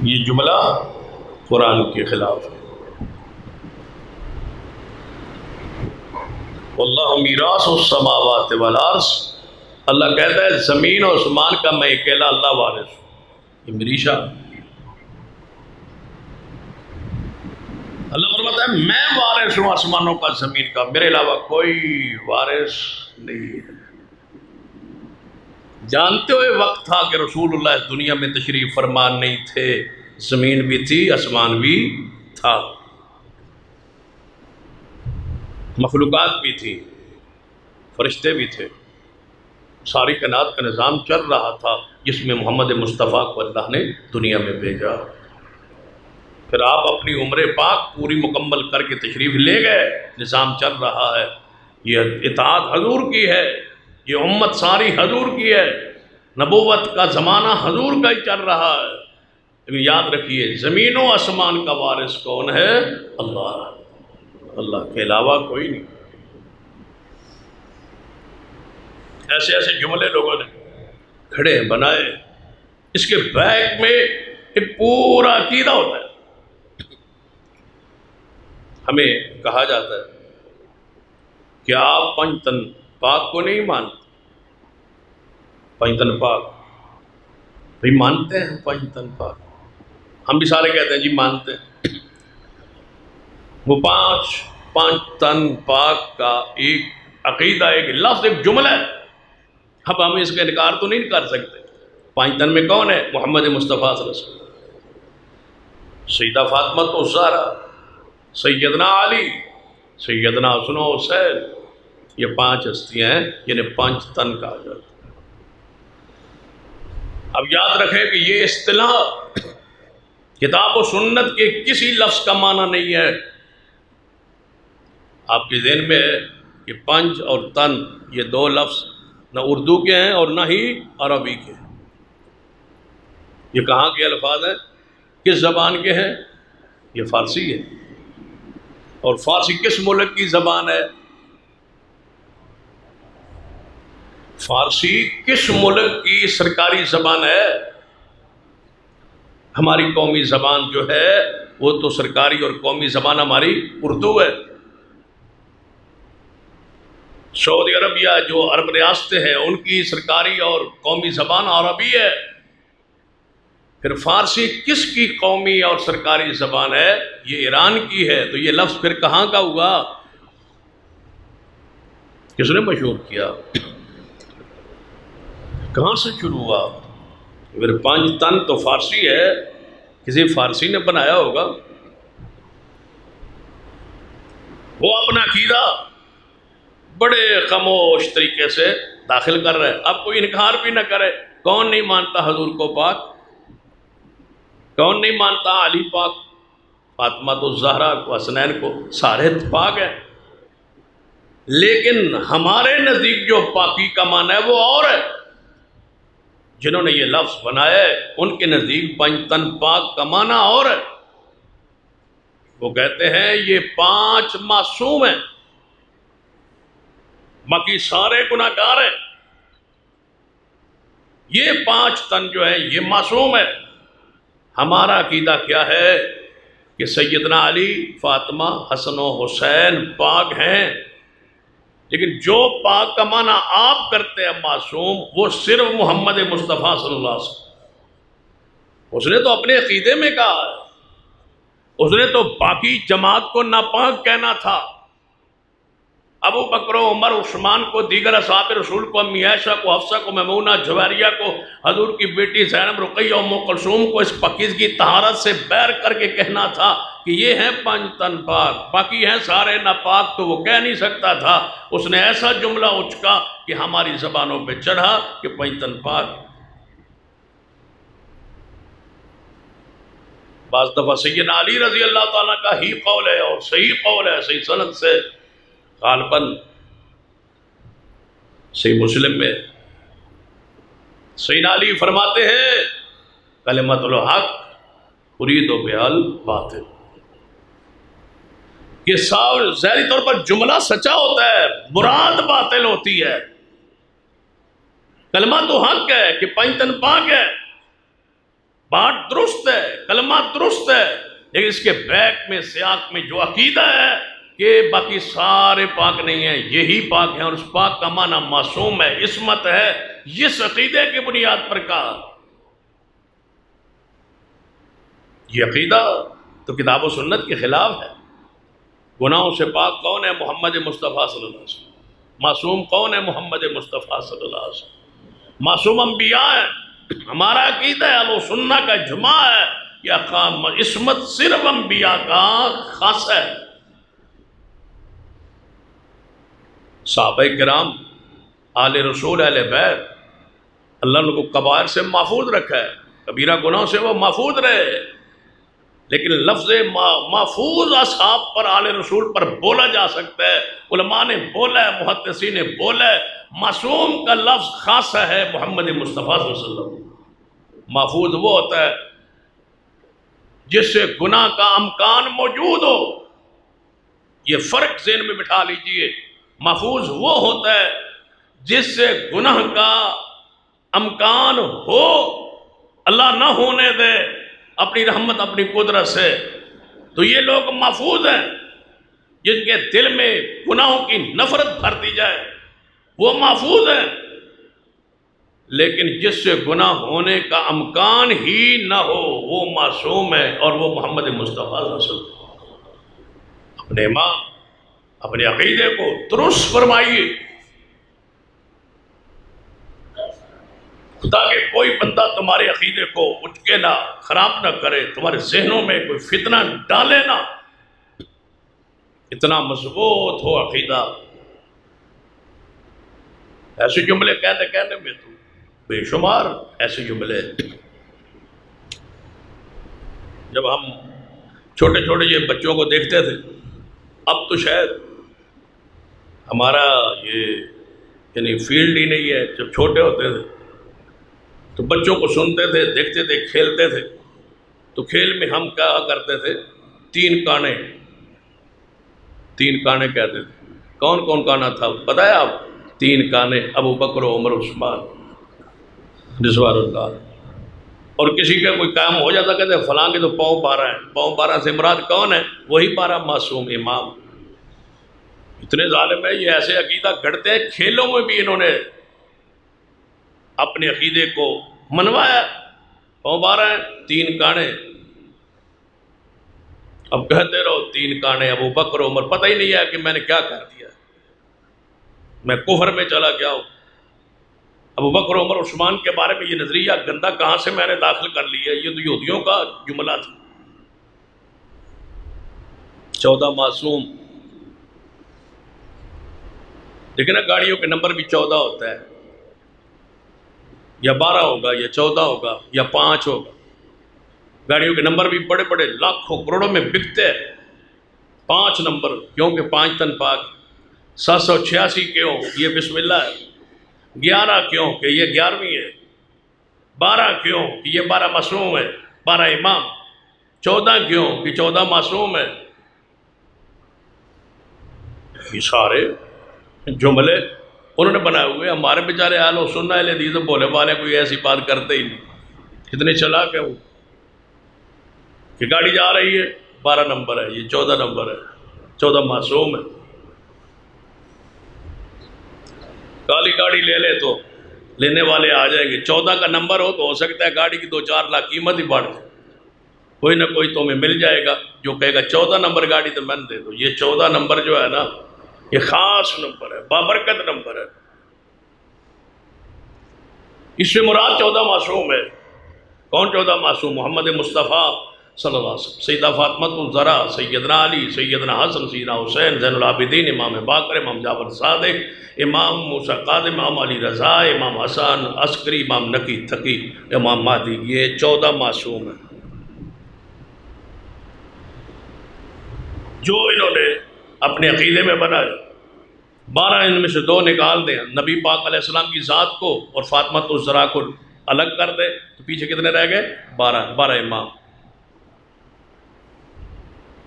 [SPEAKER 1] یہ جملہ قرآن کے خلاف ہے۔ واللہ میراث السماوات والارض، اللہ کہتا ہے زمین اور آسمان کا میں اکیلا اللہ وارث ہوں، یہ میری شان۔ اللہ فرماتا ہے میں وارث ہوں آسمانوں کا زمین کا، میرے علاوہ کوئی وارث نہیں ہے۔ جانتے ہوئے وقت تھا کہ رسول اللہ اس دنیا میں تشریف فرمان نہیں تھے، زمین بھی تھی، آسمان بھی تھا، مخلوقات بھی تھی، فرشتے بھی تھے، ساری کائنات کا نظام چل رہا تھا جس میں محمد مصطفیٰ کو اللہ نے دنیا میں بھیجا۔ پھر آپ اپنی عمر پاک پوری مکمل کر کے تشریف لے گئے، نظام چل رہا ہے، یہ اطاعت حضور کی ہے، یہ امت ساری حضور کی ہے، نبوت کا زمانہ حضور کا ہی چل رہا ہے۔ لیکن یاد رکھیے زمین و آسمان کا وارث کون ہے؟ اللہ، اللہ کے علاوہ کوئی نہیں۔ ایسے ایسے جملے لوگوں نے کھڑے بنائے، اس کے بیک میں ایک پورا عقیدہ ہوتا ہے۔ ہمیں کہا جاتا ہے کہ آپ پنجتن پاک کو نہیں مانتے، پنجتن پاک بھئی مانتے ہیں، پنجتن پاک ہم بھی سارے کہتے ہیں جی مانتے ہیں۔ وہ پانچ تن پاک کا ایک عقیدہ، ایک لفظ، ایک جملہ ہے، اب ہم اس کا انکار تو نہیں کر سکتے۔ پانچ تن میں کون ہے؟ محمد مصطفیٰ صلی اللہ علیہ وسلم، سیدہ فاطمہ الزہرا، سیدنا علی، سیدنا حسن و حسین، یہ پانچ ہستیاں ہیں جنہیں پانچ تن کہا جاتا ہے۔ اب یاد رکھیں کہ یہ اصطلاح کتاب و سنت کے کسی لفظ کا معنی نہیں ہے۔ آپ کے ذہن میں ہے کہ پنج اور تن یہ دو لفظ نہ اردو کے ہیں اور نہ ہی عربی کے ہیں۔ یہ کہاں کے الفاظ ہیں؟ کس زبان کے ہیں؟ یہ فارسی ہے۔ اور فارسی کس ملک کی زبان ہے؟ فارسی کس ملک کی سرکاری زبان ہے؟ ہماری قومی زبان جو ہے وہ تو سرکاری اور قومی زبان ہماری اردو ہے۔ سعودی عربیہ جو عرب ریاستیں ہیں ان کی سرکاری اور قومی زبان عربی ہے۔ پھر فارسی کس کی قومی اور سرکاری زبان ہے؟ یہ ایران کی ہے۔ تو یہ لفظ پھر کہاں کا ہوا؟ کس نے مشہور کیا؟ کہاں سے شروع ہوا؟ پھر پانچ تن تو فارسی ہے، کسی فارسی نے بنایا ہوگا۔ وہ اپنا عقیدہ بڑے خاموش طریقے سے داخل کر رہے ہیں۔ اب کوئی انکار بھی نہ کرے، کون نہیں مانتا حضور کو پاک؟ کون نہیں مانتا علی پاک، فاطمہ الزہرا کو، حسنین کو؟ سارے پاک ہیں، لیکن ہمارے نزدیک جو پاکی کا معنی ہے وہ اور ہے۔ جنہوں نے یہ لفظ بنایا ہے ان کے نزدیک پنج تن پاک کا معنی اور ہے۔ وہ کہتے ہیں یہ پانچ معصوم ہیں، باقی سارے گناہگار ہیں، یہ پانچ تن جو ہے یہ معصوم ہے۔ ہمارا عقیدہ کیا ہے کہ سیدنا علی، فاطمہ، حسن و حسین پاک ہیں، لیکن جو پاک کا معنی آپ کرتے ہیں معصوم، وہ صرف محمد مصطفیٰ صلی اللہ علیہ وسلم۔ اس نے تو اپنے عقیدے میں کہا ہے، اس نے تو باقی جماعت کو ناپاک کہنا تھا، ابو بکر و عمر، عثمان کو، دیگر اصحاب رسول کو، امی عائشہ کو، حفصہ کو، میمونہ جویریہ کو، حضور کی بیٹی زینب، رقیہ، ام کلثوم کو اس پاکیزگی طہارت سے بیر کر کے کہنا تھا کہ یہ ہیں پنج تن پاک، باقی ہیں سارے ناپاک۔ تو وہ کہہ نہیں سکتا تھا، اس نے ایسا جملہ اچکا کہ ہماری زبانوں پہ چڑھا کہ پنج تن پاک۔ بعض دفعہ سیدنا علی رضی اللہ تعالیٰ کا ہی قول ہے اور صحیح قول ہے، صحیح سند سے، غالباً صحیح مسلم میں سیدنا علی فرماتے ہیں کلمۃ الحق ارید بہا الباطل، کہ ظاہری طور پر جملہ سچا ہوتا ہے، مراد باطل ہوتی ہے۔ کلمہ تو حق ہے کہ پنج تن پاک ہے، بات درست ہے، کلمہ درست ہے، لیکن اس کے بیک میں، سیاق میں جو عقیدہ ہے کہ باقی سارے پاک نہیں ہیں، یہی پاک ہیں، اور اس پاک کا معنی معصوم ہے، عصمت ہے، اس عقیدے کی بنیاد پر کہا۔ یہ عقیدہ تو کتاب و سنت کے خلاف ہے۔ گناہوں سے پاک کون ہے؟ محمد مصطفیٰ صلی اللہ علیہ وسلم۔ معصوم کون ہے؟ محمد مصطفیٰ صلی اللہ علیہ وسلم۔ معصوم انبیاء ہیں۔ ہمارا عقیدہ ہے، اہل سنہ کا اجماع ہے کہ عصمت صرف انبیاء کا خاص ہے۔ صحابہ کرام، آل رسول، اہل بیت، اللہ نے کو کبائر سے محفوظ رکھا ہے، کبیرہ گناہوں سے وہ محفوظ رہے، لیکن لفظ محفوظ اصحاب پر، آل رسول پر بولا جا سکتا ہے، علماء نے بولا ہے، محدثین نے بولا ہے۔ معصوم کا لفظ خاص ہے محمد مصطفیٰ صلی اللہ علیہ وسلم۔ محفوظ وہ ہوتا ہے جس سے گناہ کا امکان موجود ہو، یہ فرق ذہن میں بٹھا لیجئے۔ محفوظ وہ ہوتا ہے جس سے گناہ کا امکان ہو، اللہ نہ ہونے دے اپنی رحمت اپنی قدرت سے، تو یہ لوگ محفوظ ہیں۔ جن کے دل میں گناہوں کی نفرت بھر دی جائے وہ محفوظ ہیں، لیکن جس سے گناہ ہونے کا امکان ہی نہ ہو وہ معصوم ہے، اور وہ محمد مصطفیٰ صلی اللہ علیہ وسلم۔ اپنے ایمان، اپنے عقیدے کو درست فرمائیے، تاکہ کوئی بندہ تمہارے عقیدے کو اٹھ نہ خراب نہ کرے، تمہارے ذہنوں میں کوئی فتنہ ڈالے نہ۔ اتنا مضبوط ہو عقیدہ۔ ایسے جملے کہنے میں تو بے شمار ایسے جملے، جب ہم چھوٹے چھوٹے یہ بچوں کو دیکھتے تھے، اب تو شاید ہمارا یہ فیلڈ ہی نہیں ہے۔ جب چھوٹے ہوتے تھے تو بچوں کو سنتے تھے، دیکھتے تھے، کھیلتے تھے، تو کھیل میں ہم کیا کرتے تھے؟ تین کانے کہتے تھے۔ کون کون کانا تھا پتہ ہے آپ؟ تین کانے، ابو بکر، عمر، عثمان رضوان اللہ۔ اور کسی کا کوئی کام ہو جاتا کہتے ہیں فلاں کے تو پاؤں 12 ہیں۔ پاؤں 12 سے مراد کون ہے؟ وہی 12 معصوم امام۔ اتنے ظالم ہیں، یہ ایسے عقیدہ گھڑتے ہیں، کھیلوں میں بھی انہوں نے اپنے عقیدے کو منوایا۔ پاؤں 12 ہیں، تین کانے، اب کہتے رہو تین کانے، ابو بکر، عمر، پتہ ہی نہیں ہے کہ میں نے کیا کر دیا، میں کفر میں چلا گیا ہوں۔ ابو بکر، عمر، عثمان کے بارے میں یہ نظریہ گندہ کہاں سے میں نے داخل کر لیا؟ یہ تو یہودیوں کا جملہ تھا۔ 14 معصوم، لیکن گاڑیوں کے نمبر بھی 14 ہوتا ہے، یا 12 ہوگا، یا 14 ہوگا، یا 5 ہوگا۔ گاڑیوں کے نمبر بھی بڑے بڑے لاکھوں کروڑوں میں بکتے ہیں۔ 5 نمبر کیونکہ 5 تن پاک، 786 کیوں؟ یہ بسم اللہ ہے۔ 11 کیوں کہ یہ 11ویں ہے۔ 12 کیوں کہ یہ 12 معصوم ہے، 12 امام۔ 14 کیوں کہ 14 معصوم ہے۔ یہ سارے جملے انہوں نے بنائے ہوئے، ہمارے بیچارے اہل سنہ اہل حدیث بولے والے کوئی ایسی بات کرتے ہی نہیں۔ کتنے چلاک ہے وہ کہ گاڑی جا رہی ہے، 12 نمبر ہے، یہ 14 نمبر ہے، 14 معصوم ہے۔ کالی گاڑی لے لے تو لینے والے آ جائیں گے، 14 کا نمبر ہو تو ہو سکتا ہے گاڑی کی 2-4 لاکھ قیمت ہی بڑھ جائے، کوئی نہ کوئی تمہیں مل جائے گا جو کہے گا 14 نمبر گاڑی تو میں دے دو۔ یہ 14 نمبر جو ہے نا، یہ خاص نمبر ہے، بابرکت نمبر ہے۔ اس سے مراد 14 معصوم ہے۔ کون 14 معصوم؟ محمد مصطفیٰ صلی اللہ علیہ وسلم، سیدہ فاطمہ الزہرا، سیدنا علی، سیدنا حسن، سیدنا حسین، زین العابدین، امام باقر، امام جعفر صادق، امام موسیٰ کاظم، امام علی رضا، امام حسن عسکری، امام نقی تقی، امام مہدی، یہ 14 معصوم ہیں جو انہوں نے اپنے عقیدے میں بنائے۔ 12 ان میں سے 2 نکال دیں، نبی پاک علیہ السلام کی ذات کو اور فاطمہ الزہرا کو الگ کر دے تو پیچھے کتنے رہ گئے؟ 12 امام۔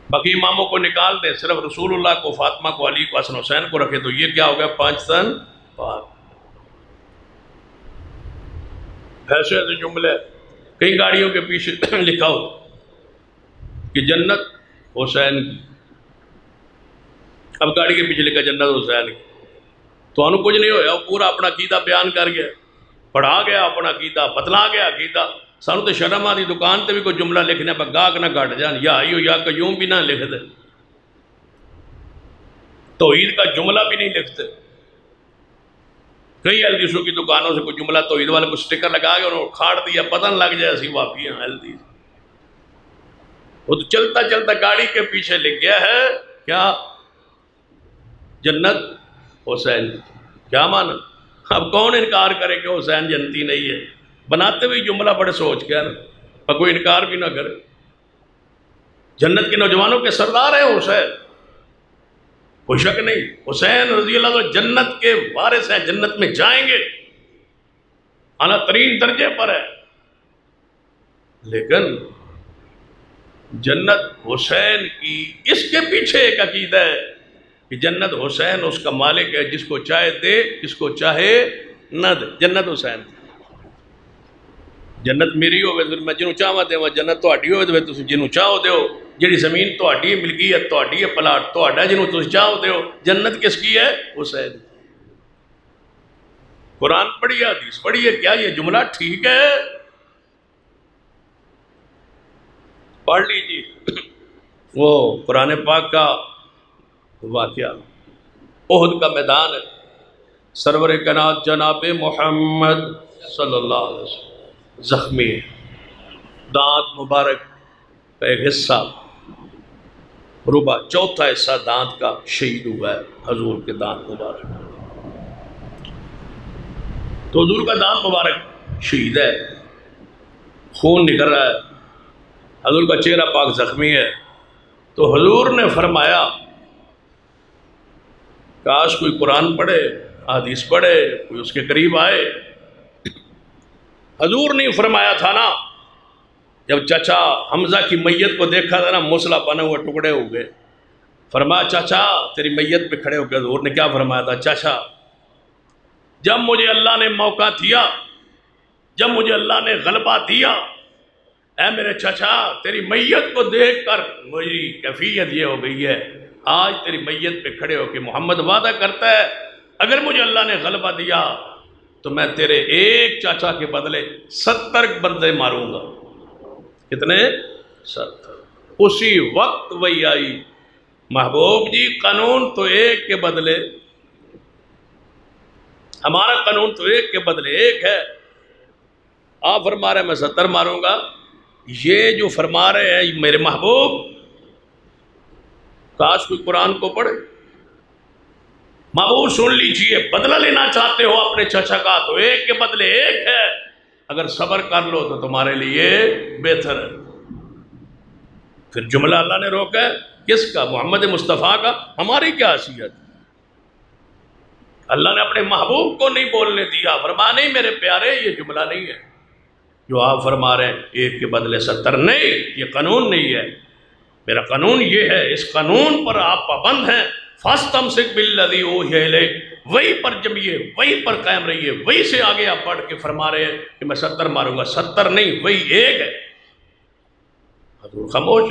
[SPEAKER 1] باقی اماموں کو نکال دیں، صرف رسول اللہ کو، فاطمہ کو، علی کو، حسن حسین کو رکھے تو یہ کیا ہو گیا؟ 5 تن پاک۔ ایسے ایسے جملے کئی گاڑیوں کے پیچھے لکھا ہو کہ جنت حسین کی، اب گاڑی کے پیچھے لکھا جنت حسین کی، تو انہوں کچھ نہیں ہویا، وہ پورا اپنا عقیدہ بیان کر گیا، پڑھا گیا اپنا عقیدہ، بتلا گیا عقیدہ۔ سانو تو شرم آتی دکان تے بھی کوئی جملہ لکھنے پر گاہک نہ گھٹ جان، یا ایو یا قیوم بھی نہ لکھ دے۔ توحید کا جملہ بھی نہیں لکھتے. کئی حدیثوں کی دکانوں سے کوئی جملہ توحید والے کو سٹیکر لگا کے انہوں نے کھاڑ دیا، پتہ نہ لگ جائے ایسی واقعی ہیں حدیث. وہ تو چلتا چلتا گاڑی کے پیچھے لکھ گیا ہے کیا؟ جنت حسین. کیا مانا؟ اب کون انکار کرے کہ حسین جنتی نہیں ہے؟ بناتے ہوئے جملہ بڑے سوچ کے نا، اور کوئی انکار بھی نہ کرے. جنت کے نوجوانوں کے سردار ہیں حسین، کوئی شک نہیں. حسین رضی اللہ عنہ جنت کے وارث ہیں، جنت میں جائیں گے، اعلیٰ ترین درجے پر ہے. لیکن جنت حسین کی، اس کے پیچھے ایک عقیدہ ہے کہ جنت حسین اس کا مالک ہے، جس کو چاہے دے، جس کو چاہے نہ دے. جنت حسین، جنت میری ہوئے تو میں جنہوں چاہواں دے، جنت تہاڈی ہوئے تو تسی جنہوں چاہو دیو. جیڑی زمین تہاڈی ملکیت تہاڈی ہے، پلاٹ تہاڈا جنہوں تسی چاہو دیو. جنت کس کی ہے؟ حسین. قرآن پڑھی ہے، حدیث پڑھی ہے، کیا یہ جملہ ٹھیک ہے؟ پڑھ لیجیے وہ قرآن پاک کا واقعہ. احد کا میدان ہے، سرور کائنات جناب محمد صلی اللہ علیہ وسلم زخمی ہے، دانت مبارک کا ایک حصہ ربع چوتھا حصہ دانت کا شہید ہوا ہے. حضور کے دانت مبارک، تو حضور کا دانت مبارک شہید ہے، خون نکل رہا ہے، حضور کا چہرہ پاک زخمی ہے. تو حضور نے فرمایا کاش کوئی قرآن پڑھے، حدیث پڑھے، کوئی اس کے قریب آئے. حضور نے فرمایا تھا نا، جب چچا حمزہ کی میت کو دیکھا تھا نا، مسلح بنے ہوئے ٹکڑے ہو گئے. فرمایا چچا تیری میت پہ کھڑے ہو گئے. حضور نے کیا فرمایا تھا؟ چچا جب مجھے اللہ نے موقع دیا، جب مجھے اللہ نے غلبہ دیا، اے میرے چچا تیری میت کو دیکھ کر میری کیفیت یہ ہو گئی ہے، آج تیری میت پہ کھڑے ہو کے محمد وعدہ کرتا ہے اگر مجھے اللہ نے غلبہ دیا تو میں تیرے ایک چاچا کے بدلے 70 بندے ماروں گا. کتنے؟ 70. اسی وقت وہی آئی، محبوب جی قانون تو ایک کے بدلے، ہمارا قانون تو ایک کے بدلے ایک ہے، آپ فرما رہے ہیں میں 70 ماروں گا. یہ جو فرما رہے ہیں میرے محبوب، کاش کوئی قرآن کو پڑھے. محبوب سن لیجئے، بدلہ لینا چاہتے ہو اپنے چچا کا تو ایک کے بدلے ایک ہے، اگر صبر کر لو تو تمہارے لیے بہتر ہے. پھر جملہ اللہ نے روکا ہے کس کا؟ محمد مصطفیٰ کا. ہماری کیا حیثیت؟ اللہ نے اپنے محبوب کو نہیں بولنے دیا، فرما نہیں میرے پیارے یہ جملہ نہیں ہے جو آپ فرما رہے ہیں ایک کے بدلے 70. نہیں، یہ قانون نہیں ہے. میرا قانون یہ ہے، اس قانون پر آپ پابند ہیں. فَاسْتَمْسِكْ بِالَّذِي أُوحِيَ إِلَيْكَ، وہی پر جمیے، وہی پر قائم رہیے. وہی سے آگے آپ پڑھ کے فرما رہے ہیں کہ میں 70 ماروں گا. 70 نہیں، وہی ایک ہے. حضور خاموش.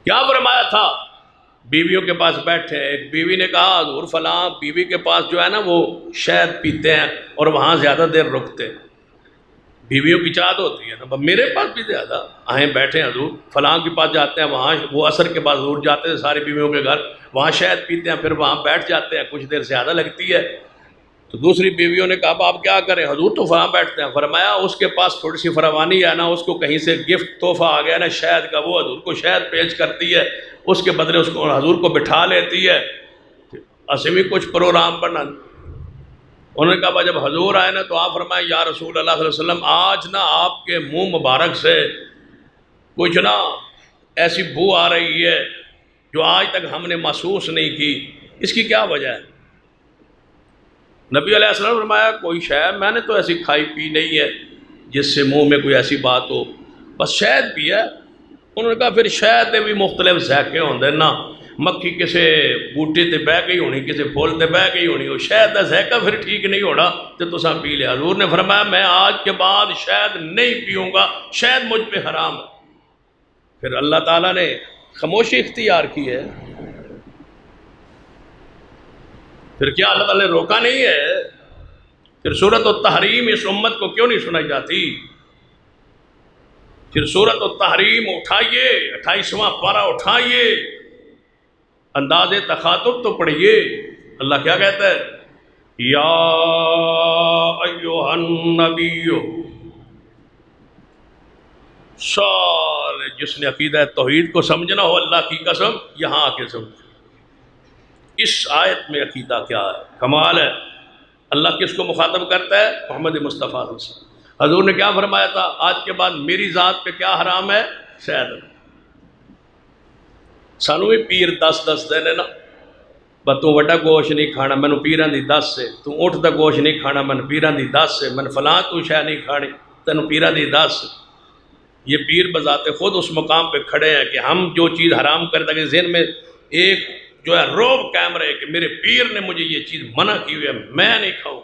[SPEAKER 1] کیا فرمایا تھا؟ بیویوں کے پاس بیٹھے، ایک بیوی نے کہا حضور فلاں بیوی کے پاس جو ہے نا وہ شہد پیتے ہیں اور وہاں زیادہ دیر رکتے ہیں. بیویوں کی چاہت ہوتی ہے نا، میرے پاس بھی زیادہ آئیں بیٹھے ہیں حضور فلاں کے پاس جاتے ہیں، وہاں وہ عصر کے بعد حضور جاتے ہیں ساری بیویوں کے گھر، وہاں شہد پیتے ہیں، پھر وہاں بیٹھ جاتے ہیں، کچھ دیر زیادہ لگتی ہے. تو دوسری بیویوں نے کہا آپ کیا کریں؟ حضور تو وہاں بیٹھتے ہیں. فرمایا اس کے پاس تھوڑی سی فراوانی ہے نا، اس کو کہیں سے گفٹ تحفہ آ گیا نا شہد کا، وہ حضور کو شہد پیش کرتی ہے، اس کے بدلے اس کو حضور کو بٹھا لیتی ہے. اسے بھی کچھ پروگرام بنا. انہوں نے کہا جب حضور آئے نا تو آپ فرمائے یا رسول اللہ صلی اللہ علیہ وسلم آج نا آپ کے منہ مبارک سے کچھ نا ایسی بو آ رہی ہے جو آج تک ہم نے محسوس نہیں کی، اس کی کیا وجہ ہے؟ نبی علیہ السلام نے فرمایا کوئی شہد میں نے تو ایسی کھائی پی نہیں ہے جس سے منہ میں کوئی ایسی بات ہو، بس شہد پیا. انہوں نے کہا پھر شہد دے بھی مختلف ذائقے ہوندے نا، مکھی کسے بوٹے تے بہ گئی ہونی، کسے پھول تے بہ گئی ہونی، وہ شہد دا ذائقہ پھر ٹھیک نہیں ہونا تو تساں پی لیا. حضور نے فرمایا میں آج کے بعد شہد نہیں پیوں گا، شہد مجھ پہ حرام ہے. پھر اللہ تعالیٰ نے خاموشی اختیار کی ہے. پھر کیا اللہ تعالیٰ نے روکا نہیں ہے؟ پھر سورۃ التحریم اس امت کو کیوں نہیں سنائی جاتی؟ پھر سورۃ التحریم اٹھائیے، 28واں پارہ اٹھائیے، انداز تخاطب تو پڑھیے، اللہ کیا کہتا ہے؟ یا ایھا النبی، سارے جس نے عقیدہ توحید کو سمجھنا ہو اللہ کی قسم یہاں آ کے سمجھے۔ اس آیت میں عقیدہ کیا ہے، کمال ہے۔ اللہ کس کو مخاطب کرتا ہے؟ محمد مصطفیٰ صلی اللہ علیہ وسلم۔ حضور نے کیا فرمایا تھا؟ آج کے بعد میری ذات پہ کیا حرام ہے؟ شہد۔ سانو بھی پیر دس دینے نا، بس تو وڈا گوشت نہیں کھانا، میں نے پیران دی 10 سے، تو اٹھ دا گوشت نہیں کھانا، میں نے پیران دی 10 سے، میں نے فلاں تو شے نہیں کھانی، تینوں پیران دی 10۔ یہ پیر بذات خود اس مقام پہ کھڑے ہیں کہ ہم جو چیز حرام کرتے ہیں، ذہن میں ایک جو ہے روب قائم رہے کہ میرے پیر نے مجھے یہ چیز منع کی ہوئی ہے، میں نہیں کھاؤں۔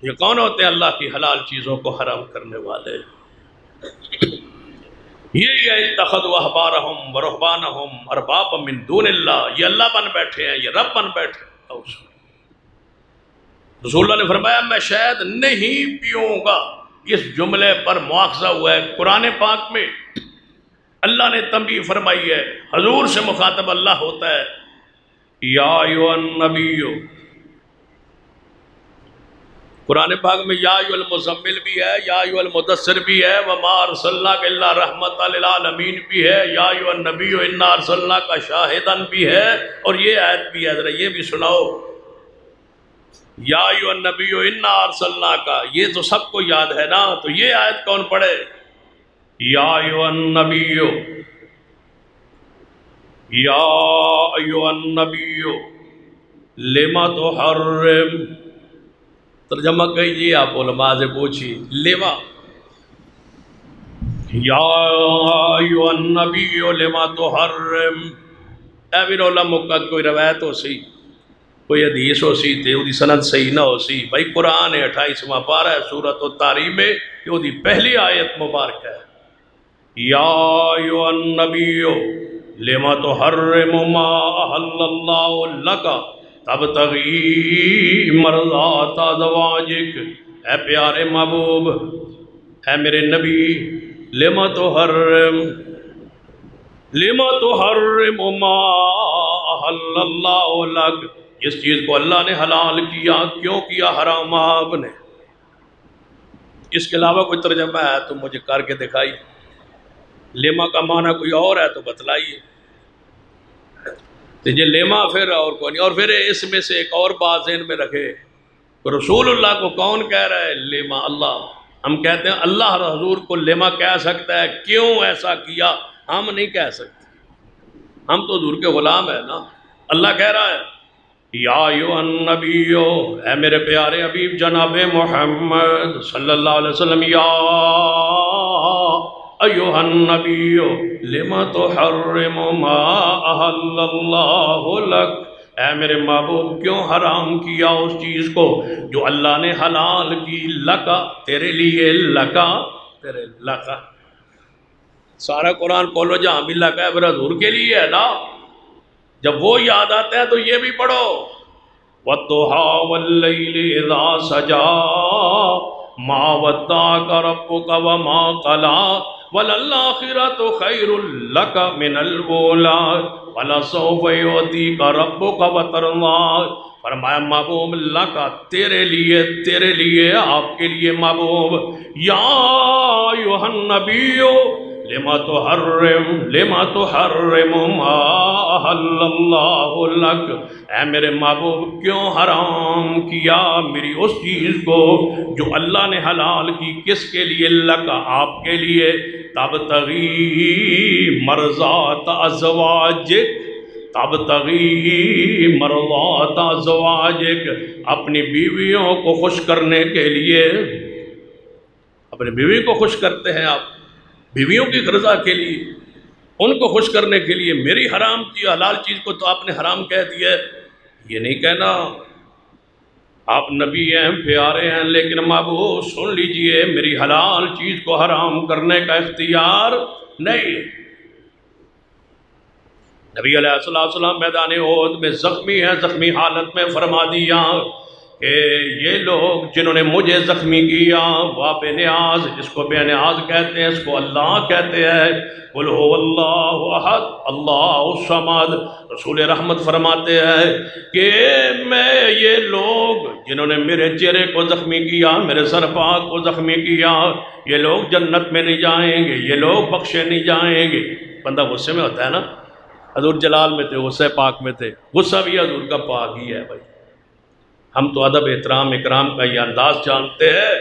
[SPEAKER 1] یہ کون ہوتے ہیں اللہ کی حلال چیزوں کو حرام کرنے والے؟ یہی ہے اتخذوا احبارہم ورہبانہم اربابا من دون اللہ، یہ اللہ بن بیٹھے ہیں، یہ رب بن بیٹھے ہیں۔ رسول اللہ نے فرمایا میں شہد نہیں پیوں گا۔ اس جملے پر مواخذہ ہوا ہے قرآن پاک میں، اللہ نے تنبیہ فرمائی ہے، حضور سے مخاطب اللہ ہوتا ہے، یا ایھا النبی۔ قرآن پاک میں یا ایھا المزمل بھی ہے، یا ایھا المدثر بھی ہے، وما ارسلناک الا رحمۃ للعالمین بھی ہے، یا ایھا النبی انا ارسلناک شاہدا بھی ہے، اور یہ آیت بھی ہے، ذرا یہ بھی سناؤ۔ یا ایھا النبی انا ارسلناک، یہ تو سب کو یاد ہے نا، تو یہ آیت کون پڑھے؟ یا ایھا النبی، یا ایھا النبی لما تحرم۔ ترجمہ کیجیے، آپ علماء سے پوچھیے، لما، یا ایھا النبی لما تحرم۔ اے بھی علماء کا کوئی روایت ہو سی، کوئی حدیث ہو سی تے وہ سند صحیح نہ ہو سی، بھائی قرآن ہے 28واں پارہ ہے سورۃ الطارق میں، یہ وہ پہلی آیت مبارک ہے۔ یا ایھا النبی لما تحرم ما احل اللہ لک تبتغی مرضات ازواجک۔ اے پیارے محبوب، اے میرے نبی، لما تحرم ما احل اللہ لک، جس چیز کو اللہ نے حلال کیا، کیوں کیا حرام آپ نے؟ اس کے علاوہ کوئی ترجمہ ہے تو مجھے کر کے دکھائی، لیما کا معنی کوئی اور ہے تو بتلائیے۔ تو یہ لیما پھر اور کوئی نہیں، اور پھر اس میں سے ایک اور بات ذہن میں رکھے، رسول اللہ کو کون کہہ رہا ہے لیما؟ اللہ۔ ہم کہتے ہیں اللہ حضور کو لیما کہہ سکتا ہے، کیوں ایسا کیا؟ ہم نہیں کہہ سکتے، ہم تو حضور کے غلام ہیں نا۔ اللہ کہہ رہا ہے یا ایھا النبی، اے میرے پیارے حبیب جناب محمد صلی اللہ علیہ وسلم، یا ایھا النبی لما تحرم ما احل اللہ لک، اے میرے محبوب کیوں حرام کیا اس چیز کو جو اللہ نے حلال کی، لکا تیرے لیے، لکا تیرے، لکا سارا قرآن کھولو جہاں بھی لکا ہے میرا حضور کے لیے ہے نا۔ جب وہ یاد آتا ہے تو یہ بھی پڑھو، وَالضُّحَىٰ وَاللَّيْلِ إِذَا سَجَىٰ مَا وَدَّعَكَ رَبُّكَ وَمَا قَلَىٰ وَلَلْآخِرَةُ خَيْرٌ لَكَ مِنَ الْأُولَىٰ وَلَسَوْفَ يُعْطِيكَ رَبُّكَ وَتَرْضَىٰ۔ فرمایا محبوب لکا تیرے لیے، آپ کے لیے محبوب، یا ایھا النبی لما تحرم ما احل اللہ لک، اے میرے محبوب کیوں حرام کیا میری اس چیز کو جو اللہ نے حلال کی، کس کے لیے؟ لکا آپ کے لیے، تبتغی مرضات ازواجک، تبتغی مرضات ازواجک، اپنی بیویوں کو خوش کرنے کے لیے۔ اپنی بیوی کو خوش کرتے ہیں آپ، بیویوں کی رضا کے لیے، ان کو خوش کرنے کے لیے میری حرام کی حلال چیز کو تو آپ نے حرام کہہ دیا ہے۔ یہ نہیں کہنا آپ نبی ہیں، پیارے ہیں، لیکن محبوب سن لیجئے میری حلال چیز کو حرام کرنے کا اختیار نہیں۔ نبی علیہ السلام میدان احد میں زخمی ہیں، زخمی حالت میں فرما دیا کہ یہ لوگ جنہوں نے مجھے زخمی کیا، وہ بے نیاز، جس کو بے نیاز کہتے ہیں اس کو اللہ کہتے ہیں، قل هو اللہ احد اللہ الصمد۔ رسول رحمت فرماتے ہیں کہ میں یہ لوگ جنہوں نے میرے چہرے کو زخمی کیا، میرے سر پاک کو زخمی کیا، یہ لوگ جنت میں نہیں جائیں گے، یہ لوگ بخشے نہیں جائیں گے۔ بندہ غصے میں ہوتا ہے نا، حضور جلال میں تھے، غصہ پاک میں تھے، غصہ بھی حضور کا پاک ہی ہے بھائی۔ ہم تو ادب احترام اکرام کا یہ انداز جانتے ہیں،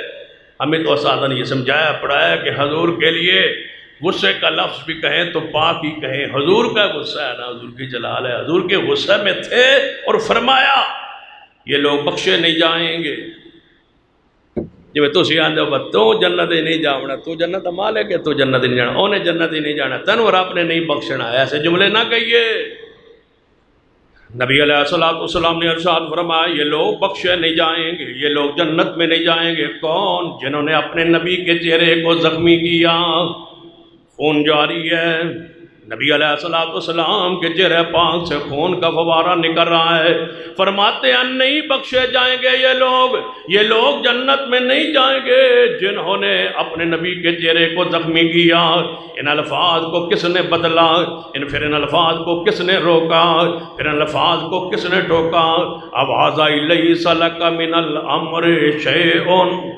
[SPEAKER 1] ہمیں تو اساتذہ نے یہ سمجھایا پڑھایا کہ حضور کے لیے غصے کا لفظ بھی کہیں تو پاک ہی کہیں۔ حضور کا غصہ ہے نا، حضور کی جلال ہے، حضور کے غصے میں تھے اور فرمایا یہ لوگ بخشے نہیں جائیں گے۔ جی میں تو سیاں دے تو جنت ہی نہیں جاؤنا، تو جنت مال ہے کہ تو جنت ہی نہیں جانا، انہیں جنت ہی نہیں جانا، تن اور آپ نے نہیں بخشنا، ایسے جملے نہ کہیے۔ نبی علیہ السلام نے ارشاد فرمایا یہ لوگ بخشے نہیں جائیں گے، یہ لوگ جنت میں نہیں جائیں گے۔ کون؟ جنہوں نے اپنے نبی کے چہرے کو زخمی کیا، خون جاری ہے، نبی علیہ السلام کے چہرے پاک سے خون کا فوارہ نکل رہا ہے۔ فرماتے ہیں نہیں بخشے جائیں گے یہ لوگ جنت میں نہیں جائیں گے جنہوں نے اپنے نبی کے چہرے کو زخمی کیا۔ ان الفاظ کو کس نے بدلا؟ پھر ان الفاظ کو کس نے روکا؟ پھر ان الفاظ کو کس نے ٹوکا؟ اَوَٰذَ لَيْسَ لَكَ مِنَ الْأَمْرِ شَيْءٌ۔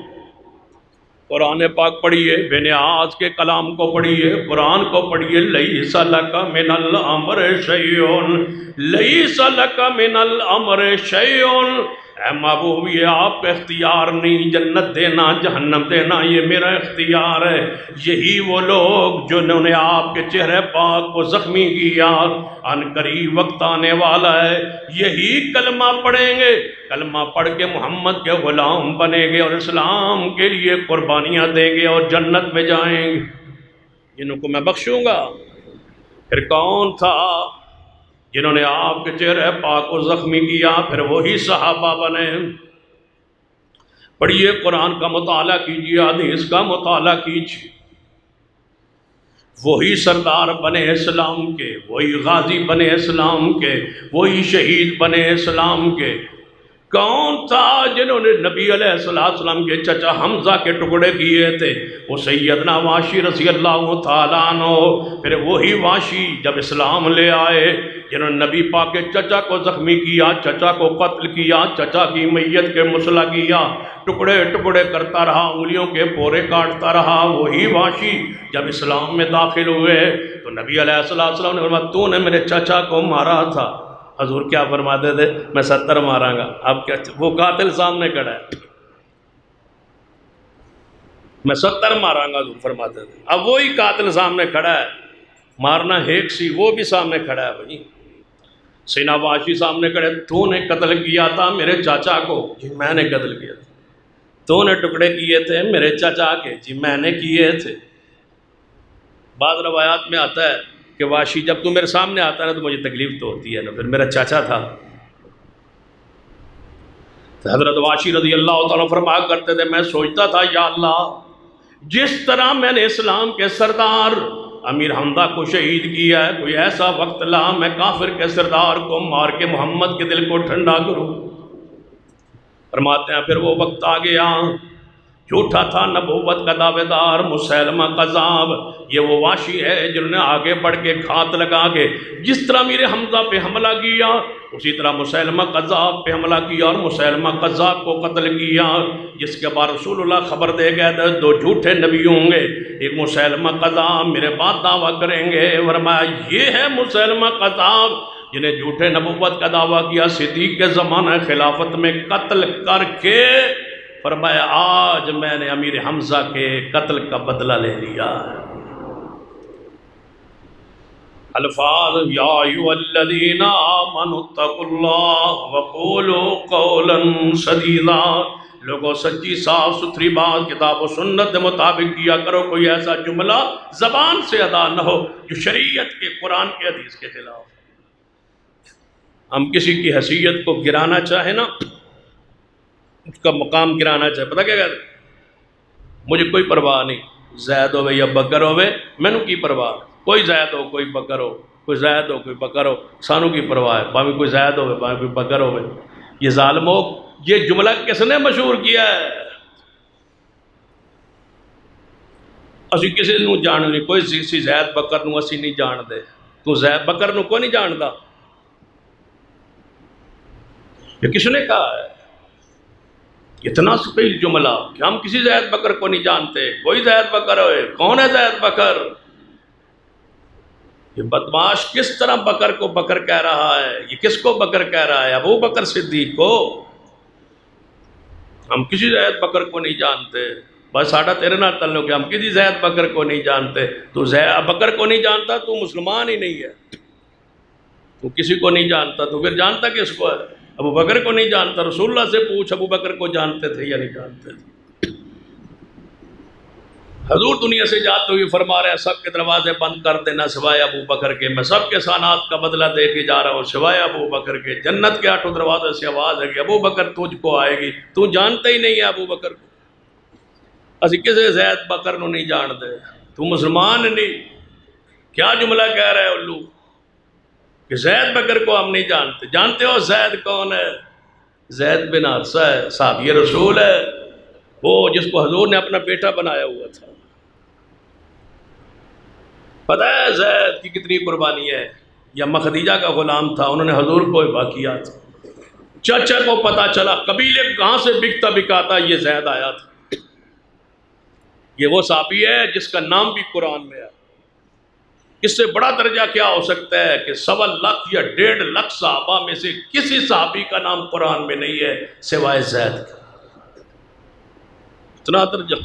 [SPEAKER 1] قرآن پاک پڑھیے، بے نیاز کے کلام کو پڑھیے، قرآن کو پڑھیے۔ لیس لک من الامر شیء، لیس لک من الامر شیء۔ اے محبوب یہ آپ کا اختیار نہیں، جنت دینا جہنم دینا یہ میرا اختیار ہے۔ یہی وہ لوگ جنہوں نے آپ کے چہرے پاک کو زخمی کیا، ان قریب وقت آنے والا ہے یہی کلمہ پڑھیں گے، کلمہ پڑھ کے محمد کے غلام بنیں گے اور اسلام کے لیے قربانیاں دیں گے اور جنت میں جائیں گے، جنہوں کو میں بخشوں گا۔ پھر کون تھا جنہوں نے آپ کے چہرے پاک کو زخمی کیا؟ پھر وہی صحابہ بنے۔ پڑھیے، قرآن کا مطالعہ کیجیے، حدیث کا مطالعہ کیجیے۔ وہی سردار بنے اسلام کے، وہی غازی بنے اسلام کے، وہی شہید بنے اسلام کے۔ کون تھا جنہوں نے نبی علیہ السلام کے چچا حمزہ کے ٹکڑے کیے تھے؟ وہ سیدنا واشی رضی اللہ تعالیٰ عنہ۔ پھر وہی واشی جب اسلام لے آئے جنہوں نے نبی پاک کے چچا کو زخمی کیا، چچا کو قتل کیا، چچا کی میت کے مسئلہ کیا، ٹکڑے ٹکڑے کرتا رہا، انگلیوں کے پورے کاٹتا رہا۔ وہی واشی جب اسلام میں داخل ہوئے تو نبی علیہ السلام نے فرمایا تو نے میرے چچا کو مارا تھا۔ حضور کیا فرماتے تھے؟ میں 70 ماراں گا۔ اب کیا وہ قاتل سامنے کھڑا ہے، میں 70 ماراں گا حضور فرماتے تھے۔ اب وہی قاتل سامنے کھڑا ہے، مارنا ایک سی، وہ بھی سامنے کھڑا ہے بھائی۔ سینا واشی سامنے کھڑے، تو نے قتل کیا تھا میرے چاچا کو؟ جی میں نے قتل کیا تھا۔ تو نے ٹکڑے کیے تھے میرے چاچا کے؟ جی میں نے کیے تھے۔ بعض روایات میں آتا ہے کہ واشی جب تو میرے سامنے آتا ہے نا تو مجھے تکلیف تو ہوتی ہے نا، پھر میرا چاچا تھا۔ تو حضرت واشی رضی اللہ تعالیٰ فرمایا کرتے تھے میں سوچتا تھا یا اللہ جس طرح میں نے اسلام کے سردار امیر حمزہ کو شہید کیا ہے، کوئی ایسا وقت لا میں کافر کے سردار کو مار کے محمد کے دل کو ٹھنڈا کروں۔ فرماتے ہیں پھر وہ وقت آ گیا، جھوٹا تھا نبوت کا دعوے دار مسیلمہ قذاب، یہ وہ واشی ہے جنہوں نے آگے بڑھ کے گھات لگا کے جس طرح میرے حمزہ پہ حملہ کیا اسی طرح مسیلمہ قذاب پہ حملہ کیا اور مسیلمہ قذاب کو قتل کیا، جس کے بعد رسول اللہ خبر دے گئے دو جھوٹے نبی ہوں گے، ایک مسیلمہ قذاب میرے بعد دعویٰ کریں گے۔ فرمایا یہ ہے مسیلمہ قذاب جنہیں جھوٹے نبوت کا دعویٰ کیا، صدیق کے زمانہ خلافت میں قتل کر کے فرمایا آج میں نے امیر حمزہ کے قتل کا بدلہ لے لیا۔ الفاظ یا ایھا الذین آمنوا اتقوا اللہ وقولوا قولا سدیدا، لوگوں سچی صاف ستھری بات کتاب و سنت کے مطابق کیا کرو، کوئی ایسا جملہ زبان سے ادا نہ ہو جو شریعت کے قرآن کے حدیث کے خلاف۔ ہم کسی کی حیثیت کو گرانا چاہیں نا، اس کا مقام گرانا چاہے، پتہ کیا کہتے ہیں؟ مجھے کوئی پرواہ نہیں، زید ہوئے یا بکر ہوئے، میں نے کی پرواہ، کوئی زید ہو کوئی بکر ہو، کوئی زید ہو کوئی بکر ہو، سانوں کی پرواہ ہے، باویں کوئی زید ہوئے باویں کوئی بکر ہوئے۔ یہ ظالموں یہ جملہ کس نے مشہور کیا ہے؟ اسی کسی نو جان نہیں، کوئی سی زید بکر نو اسی نہیں جان دے. تو زید بکر نو کوئی نہیں جاندا؟ یہ کس نے کہا ہے؟ اتنا ثقیل جملہ کہ ہم کسی زید بکر کو نہیں جانتے. کوئی زید بکر ہوئے، کون ہے زید بکر؟ یہ بدماش کس طرح بکر کو بکر کہہ رہا ہے؟ یہ کس کو بکر کہہ رہا ہے؟ ابو بکر صدیق کو. ہم کسی زید بکر کو نہیں جانتے. بس ساڑھا تیرے نہ تعلق کہ ہم کسی زید بکر کو نہیں جانتے. تو زید بکر کو نہیں جانتا تو مسلمان ہی نہیں ہے. تو کسی کو نہیں جانتا تو پھر جانتا کس کو ہے؟ ابو بکر کو نہیں جانتا. رسول اللہ سے پوچھ ابو بکر کو جانتے تھے یا نہیں جانتے تھے؟ حضور دنیا سے جاتے ہوئے فرما رہے ہیں سب کے دروازے بند کر دینا سوائے ابو بکر کے. میں سب کے سانات کا بدلہ دے کے جا رہا ہوں سوائے ابو بکر کے. جنت کے 8 دروازے سے آواز ہے کہ ابو بکر تجھ کو آئے گی. تو جانتا ہی نہیں ہے ابو بکر کو. اسی کسی زید بکر نو نہیں جانتے. تو مسلمان نہیں. کیا جملہ کہہ رہے الو کہ زید بکر کو ہم نہیں جانتے. جانتے ہو زید کون ہے؟ زید بن حارثہ ہے، صحابی رسول ہے، وہ جس کو حضور نے اپنا بیٹا بنایا ہوا تھا. پتہ ہے زید کی کتنی قربانی ہے؟ یا اما خدیجہ کا غلام تھا، انہوں نے حضور کو ہبا کیا تھا. چچا کو پتا چلا قبیلے کہاں سے بکتا بکاتا یہ زید آیا تھا. یہ وہ صحابی ہے جس کا نام بھی قرآن میں ہے. اس سے بڑا درجہ کیا ہو سکتا ہے کہ 1.25 لاکھ یا 1.5 لاکھ صحابہ میں سے کسی صحابی کا نام قرآن میں نہیں ہے سوائے زید کا. اتنا درجہ.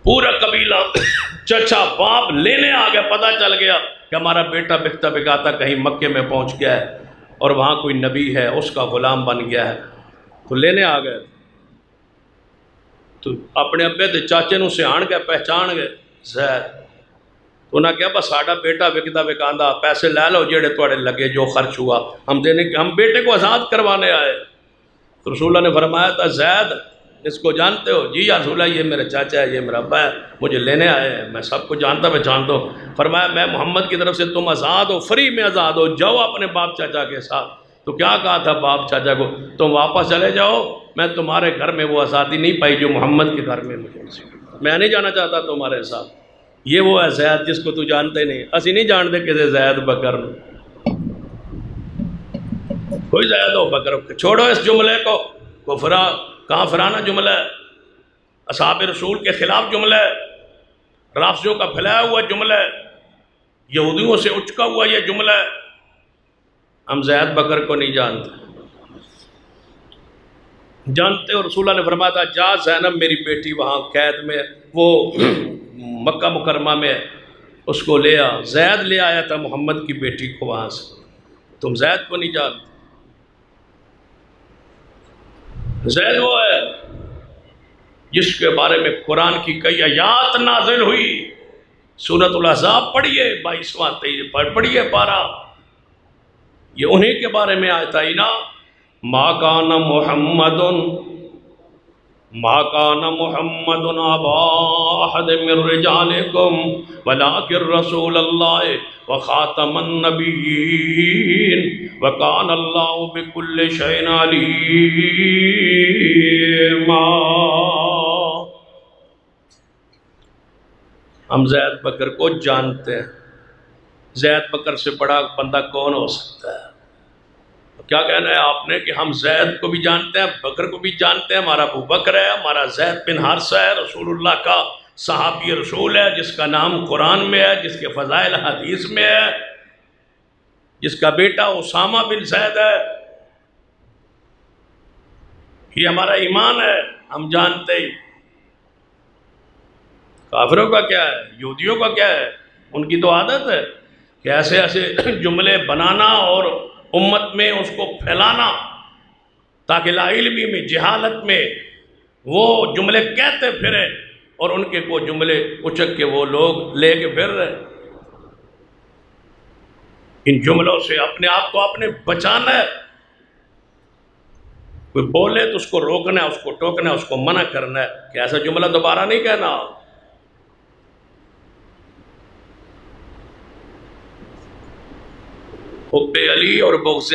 [SPEAKER 1] پورا قبیلہ چچا باپ لینے آ گیا. پتہ چل گیا کہ ہمارا بیٹا بکتا بکاتا کہیں مکے میں پہنچ گیا ہے اور وہاں کوئی نبی ہے اس کا غلام بن گیا ہے. تو لینے آ گئے. تو اپنے ابے دے چاچے نو سیان گئے، پہچان گئے زید. تو انہاں کہا بس ساڑھا بیٹا وکدا وکاندا، پیسے لے لو جیڑے توڑے لگے جو خرچ ہوا ہم دینے کے، ہم بیٹے کو آزاد کروانے آئے. تو رسول اللہ نے فرمایا تھا زید اس کو جانتے ہو؟ جی یا رسول اللہ یہ میرا چاچا ہے، یہ میرا ابا ہے، مجھے لینے آئے ہیں، میں سب کو جانتا پہچانتا ہوں. فرمایا میں محمد کی طرف سے تم آزاد ہو، فری میں آزاد ہو، جاؤ اپنے باپ چاچا کے ساتھ. تو کیا کہا تھا باپ چاچا کو؟ تم واپس چلے جاؤ، میں تمہارے گھر میں وہ آزادی نہیں پائی جو محمد کے گھر میں مجھے. میں نہیں جانا چاہتا تمہارے ساتھ. یہ وہ ہے زید جس کو تو جانتے نہیں. اسی نہیں جانتے کسی زید بکر. کوئی زید ہو بکر. چھوڑو اس جملے کو. کفرا کافرانہ جملہ ہے، اصحاب رسول کے خلاف جملہ ہے، رافضیوں کا پھیلایا ہوا جملہ ہے، یہودیوں سے اچکا ہوا یہ جملہ ہے. ہم زید بکر کو نہیں جانتے. جانتے اور رسول اللہ نے فرمایا تھا جا زینب میری بیٹی وہاں قید میں، وہ مکہ مکرمہ میں، اس کو لے آ. زید لے آیا تھا محمد کی بیٹی کو وہاں سے. تم زید کو نہیں جانتے. زید وہ ہے جس کے بارے میں قرآن کی کئی آیات نازل ہوئی. سورۃ الاحزاب پڑھیے 22واں 23 پڑھیے پارہ. یہ انہیں کے بارے میں آیت آئی نا. ما کان محمد ابا احد من رجالکم ولکن رسول اللہ وخاتم النبیین وکان اللہ بکل شیء علیما. ہم زید بکر کو جانتے ہیں. زید بکر سے بڑا بندہ کون ہو سکتا ہے؟ کیا کہنا ہے آپ نے کہ ہم زید کو بھی جانتے ہیں، بکر کو بھی جانتے ہیں. ہمارا ابو بکر ہے، ہمارا زید بن حارثہ ہے، رسول اللہ کا صحابی رسول ہے، جس کا نام قرآن میں ہے، جس کے فضائل حدیث میں ہے، جس کا بیٹا اسامہ بن زید ہے. یہ ہمارا ایمان ہے، ہم جانتے ہی. کافروں کا کیا ہے؟ یہودیوں کا کیا ہے؟ ان کی تو عادت ہے کہ ایسے ایسے جملے بنانا اور امت میں اس کو پھیلانا تاکہ لا علمی میں، جہالت میں وہ جملے کہتے پھرے اور ان کے وہ جملے اچک کے وہ لوگ لے کے پھر رہے. ان جملوں سے اپنے آپ کو آپ نے بچانا ہے. کوئی بولے تو اس کو روکنا ہے، اس کو ٹوکنا ہے، اس کو منع کرنا ہے کہ ایسا جملہ دوبارہ نہیں کہنا. حب علی اور بغض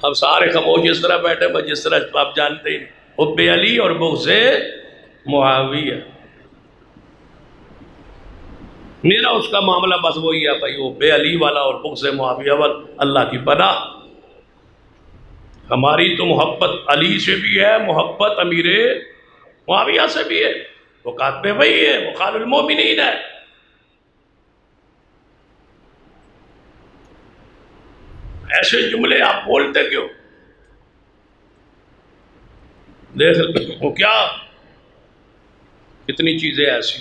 [SPEAKER 1] اب سارے خاموش اس طرح بیٹھے بس جس طرح آپ جانتے ہیں حب علی اور بغض معاویہ. میرا اس کا معاملہ بس وہی ہے بھائی، حب علی والا اور بغض معاویہ والا. اللہ کی پناہ، ہماری تو محبت علی سے بھی ہے، محبت امیر معاویہ سے بھی ہے. وہ کاتب وہی ہے، وہ خال المومنین ہے. ایسے جملے آپ بولتے کیوں؟ دیکھ وہ کیا کتنی چیزیں ایسی.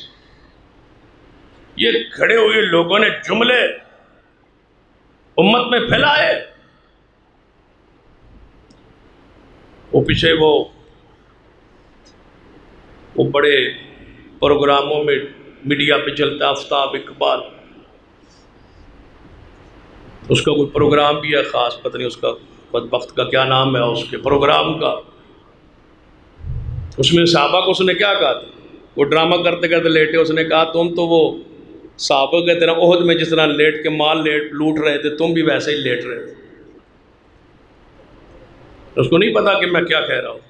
[SPEAKER 1] یہ کھڑے ہوئے لوگوں نے جملے امت میں پھیلائے. وہ پیچھے وہ بڑے پروگراموں میں میڈیا پہ چلتا آفتاب اقبال، اس کا کوئی پروگرام بھی ہے خاص، پتہ نہیں اس کا بدبخت کا کیا نام ہے اس کے پروگرام کا. اس میں صحابہ کو اس نے کیا کہا تھا؟ وہ ڈرامہ کرتے کرتے لیٹے، اس نے کہا تم تو وہ صحابہ کے طرح عہد میں جس طرح لیٹ کے مال لوٹ رہے تھے، تم بھی ویسے ہی لیٹ رہے تھے. اس کو نہیں پتا کہ میں کیا کہہ رہا ہوں.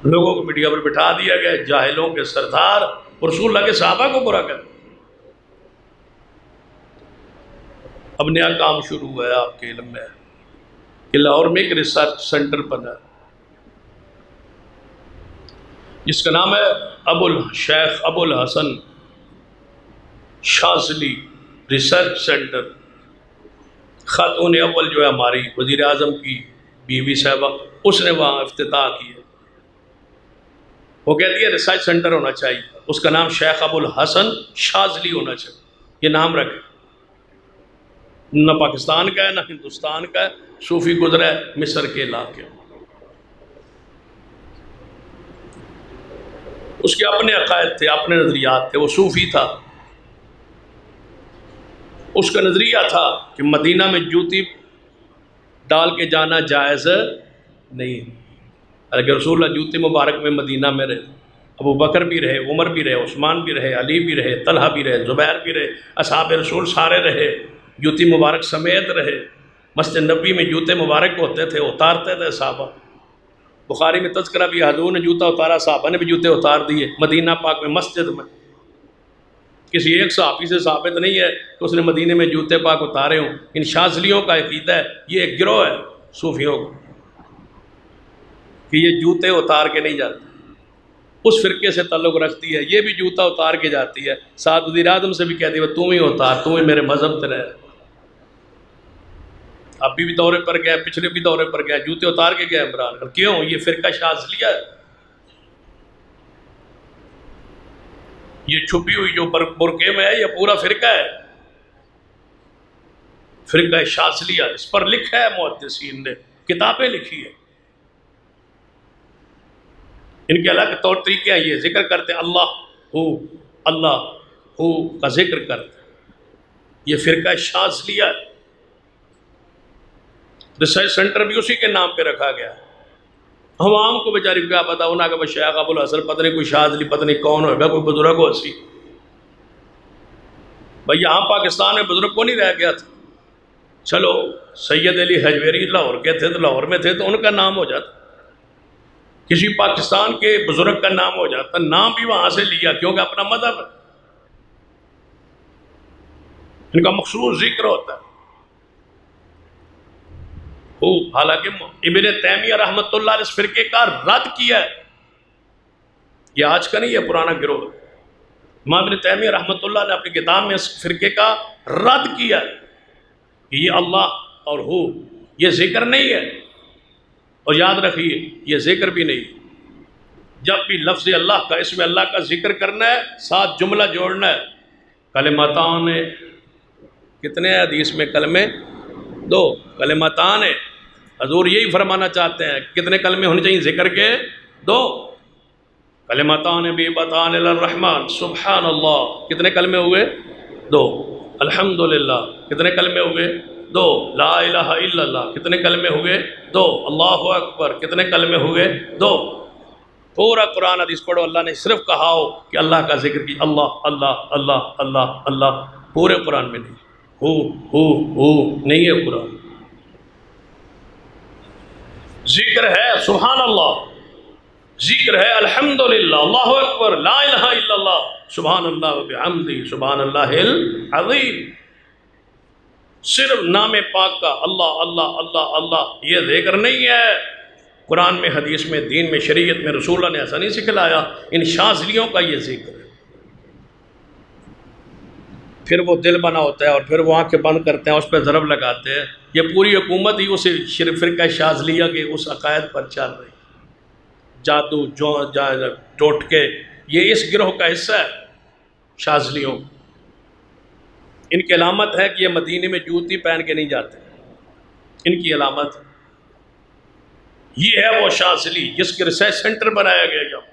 [SPEAKER 1] لوگوں کو میڈیا پر بٹھا دیا گیا، جاہلوں کے سردار رسول اللہ کے صحابہ کو برا کر. اب نیا کام شروع ہوا ہے آپ کے علم میں کہ لاہور میں ایک ریسرچ سینٹر بنا جس کا نام ہے شیخ ابو الحسن شاذلی ریسرچ سینٹر. خاتون اول جو ہے ہماری وزیر اعظم کی بیوی صاحبہ، اس نے وہاں افتتاح کیا. وہ کہتی ہے ریسرچ سینٹر ہونا چاہیے، اس کا نام شیخ ابو الحسن شاذلی ہونا چاہیے. یہ نام رکھے، نہ پاکستان کا ہے نہ ہندوستان کا ہے، صوفی گزرا ہے مصر کے علاقے. اس کے اپنے عقائد تھے، اپنے نظریات تھے، وہ صوفی تھا. اس کا نظریہ تھا کہ مدینہ میں جوتی ڈال کے جانا جائز نہیں. اگر رسول اللہ جوتے مبارک میں مدینہ میں رہے، ابو بکر بھی رہے، عمر بھی رہے، عثمان بھی رہے، علی بھی رہے، طلحہ بھی رہے، زبیر بھی رہے، اصحاب رسول سارے رہے، جوتی مبارک سمیت رہے. مسجد نبی میں جوتے مبارک ہوتے تھے، اتارتے تھے صحابہ. بخاری میں تذکرہ بھی حضور نے جوتا اتارا، صحابہ نے بھی جوتے اتار دیے مدینہ پاک میں مسجد میں. کسی ایک صحابی سے ثابت نہیں ہے کہ اس نے مدینے میں جوتے پاک اتارے ہوں. ان شاذلیوں کا عقیدہ ہے، یہ ایک گروہ ہے صوفیوں کو کہ یہ جوتے اتار کے نہیں جاتے. اس فرقے سے تعلق رکھتی ہے، یہ بھی جوتا اتار کے جاتی ہے. ساتھ وزیر اعظم سے بھی کہتی ہے تم ہی اتار، تم ہی میرے مذہب سے رہے. ابھی بھی دورے پر گئے، پچھلے بھی دورے پر گئے، جوتے اتار کے گئے عمران. کیوں؟ یہ فرقہ شاذلیہ ہے. یہ چھپی ہوئی جو برقعے میں ہے یہ پورا فرقہ ہے، فرقہ شاذلیہ. اس پر لکھا ہے، محدثین نے کتابیں لکھی ہے. ان کے الگ طور طریقے ہیں. یہ ذکر کرتے اللہ ہو کا ذکر کرتے. یہ فرقہ شاذلیہ ہے. ریسرچ سینٹر بھی اسی کے نام پہ رکھا گیا. عوام کو بیچاری کیا پتا، انہوں نے کہا شیخ ابو الحسن پتہ نہیں کوئی شاذلی، پتہ نہیں کون ہوگا، کوئی بزرگ ہو اسی. بھائی یہاں پاکستان میں بزرگ کو نہیں رہ گیا تھا. چلو سید علی حجویری لاہور کے تھے تو لاہور میں تھے تو ان کا نام ہو جاتا، کسی پاکستان کے بزرگ کا نام ہو جاتا. نام بھی وہاں سے لیا کیونکہ اپنا مذہب ہے، ان کا مخصوص ذکر ہوتا ہے. حالانکہ ابن تیمیہ رحمۃ اللہ علیہ اس فرقے کا رد کیا ہے. یہ آج کا نہیں ہے، پرانا گروہ. امام ابن تیمیہ رحمۃ اللہ نے اپنی کتاب میں اس فرقے کا رد کیا ہے کہ یہ اللہ اور یہ ذکر نہیں ہے. اور یاد رکھیے یہ ذکر بھی نہیں. جب بھی لفظ اللہ کا، اس میں اللہ کا ذکر کرنا ہے، ساتھ جملہ جوڑنا ہے. کلمتان کتنے ہیں حدیث میں؟ کلمے 2. کلمتان حضور یہی فرمانا چاہتے ہیں. کتنے کلمے ہونے چاہیے ذکر کے؟ 2. کلمتان بیبتان الرحمن سبحان اللہ. کتنے کلمے ہوئے؟ 2. الحمدللہ. کتنے کلمے ہوئے؟ 2. لا الہ الا اللہ. کتنے کلمے ہوئے؟ 2. اللہ اکبر. کتنے کلمے ہوئے؟ 2. پورا قرآن حدیث پڑھو، اللہ نے صرف کہا ہو کہ اللہ کا ذکر کی، اللہ اللہ اللہ اللہ اللہ. پورے قرآن میں نہیں، ہو نہیں ہے قرآن. ذکر ہے سبحان اللہ، ذکر ہے الحمدللہ، اللہ اکبر، لا الہ الا اللہ، سبحان اللہ و بحمدہ، سبحان اللہ العظیم۔ صرف نام پاک کا اللہ اللہ اللہ اللہ یہ ذکر نہیں ہے۔ قرآن میں، حدیث میں، دین میں، شریعت میں رسول اللہ نے ایسا نہیں سکھلایا، ان شاذلیوں کا یہ ذکر ہے۔ پھر وہ دل بنا ہوتا ہے اور پھر وہ آنکھیں بند کرتے ہیں، اس پہ ضرب لگاتے ہیں۔ یہ پوری حکومت ہی اس فرقہ شاذلیہ کے اس عقائد پر چل رہی، جادو ٹوٹکے، یہ اس گروہ کا حصہ ہے شاذلیوں۔ ان کی علامت ہے کہ یہ مدینے میں جوتی پہن کے نہیں جاتے، ان کی علامت یہ ہے وہ شاذلی جس کے ریسرچ سینٹر بنایا گیا، جب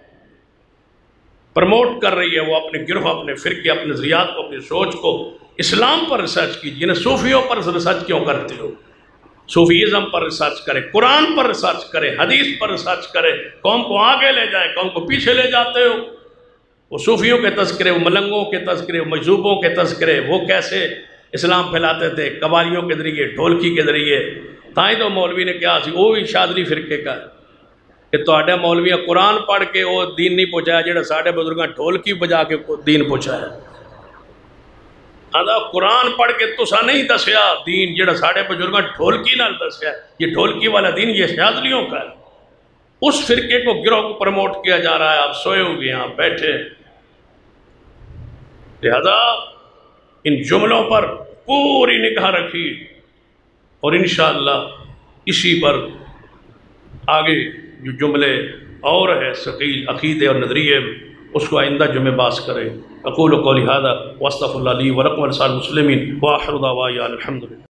[SPEAKER 1] پروموٹ کر رہی ہے وہ اپنے گروہ، اپنے فرقے، اپنے نظریات کو، اپنی سوچ کو۔ اسلام پر ریسرچ کیجیے، صوفیوں پر ریسرچ کیوں کرتے ہو؟ صوفیزم پر ریسرچ کرے، قرآن پر ریسرچ کرے، حدیث پر ریسرچ کرے، قوم کو آگے لے جائیں، قوم کو پیچھے لے جاتے ہو۔ وہ صوفیوں کے تذکرے، وہ ملنگوں کے تذکرے، وہ مجذوبوں کے تذکرے، وہ کیسے اسلام پھیلاتے تھے قوالیوں کے ذریعے، ڈھولکی کے ذریعے۔ تائیں تو مولوی نے کیا سی، وہ بھی شاذلی فرقے کا ہے کہ تہاڈے مولویاں قرآن پڑھ کے وہ دین نہیں پہنچایا جڑا ساڈے بزرگاں ڈھولکی بجا کے دین پہنچایا۔ آدھا قرآن پڑھ کے تسا نہیں دسیا دین جڑا ساڈے بزرگاں ڈھولکی نال دسیا، یہ ڈھولکی والا دین یہ شاذلیوں کا ہے۔ اس فرقے کو، گروہ کو پروموٹ کیا جا رہا ہے۔ آپ سوئے ہوئے ہیں، آپ بیٹھے، لہذا ان جملوں پر پوری نگاہ رکھی اور انشاءاللہ اسی پر آگے جو جملے اور ہے ثقیل عقیدے اور نظریے، اس کو آئندہ جمعہ باز کرے۔ اقول قولی ھذا واستغفر اللہ لی ولکم ولسائر المسلمین وآخر دعوانا الحمدللہ۔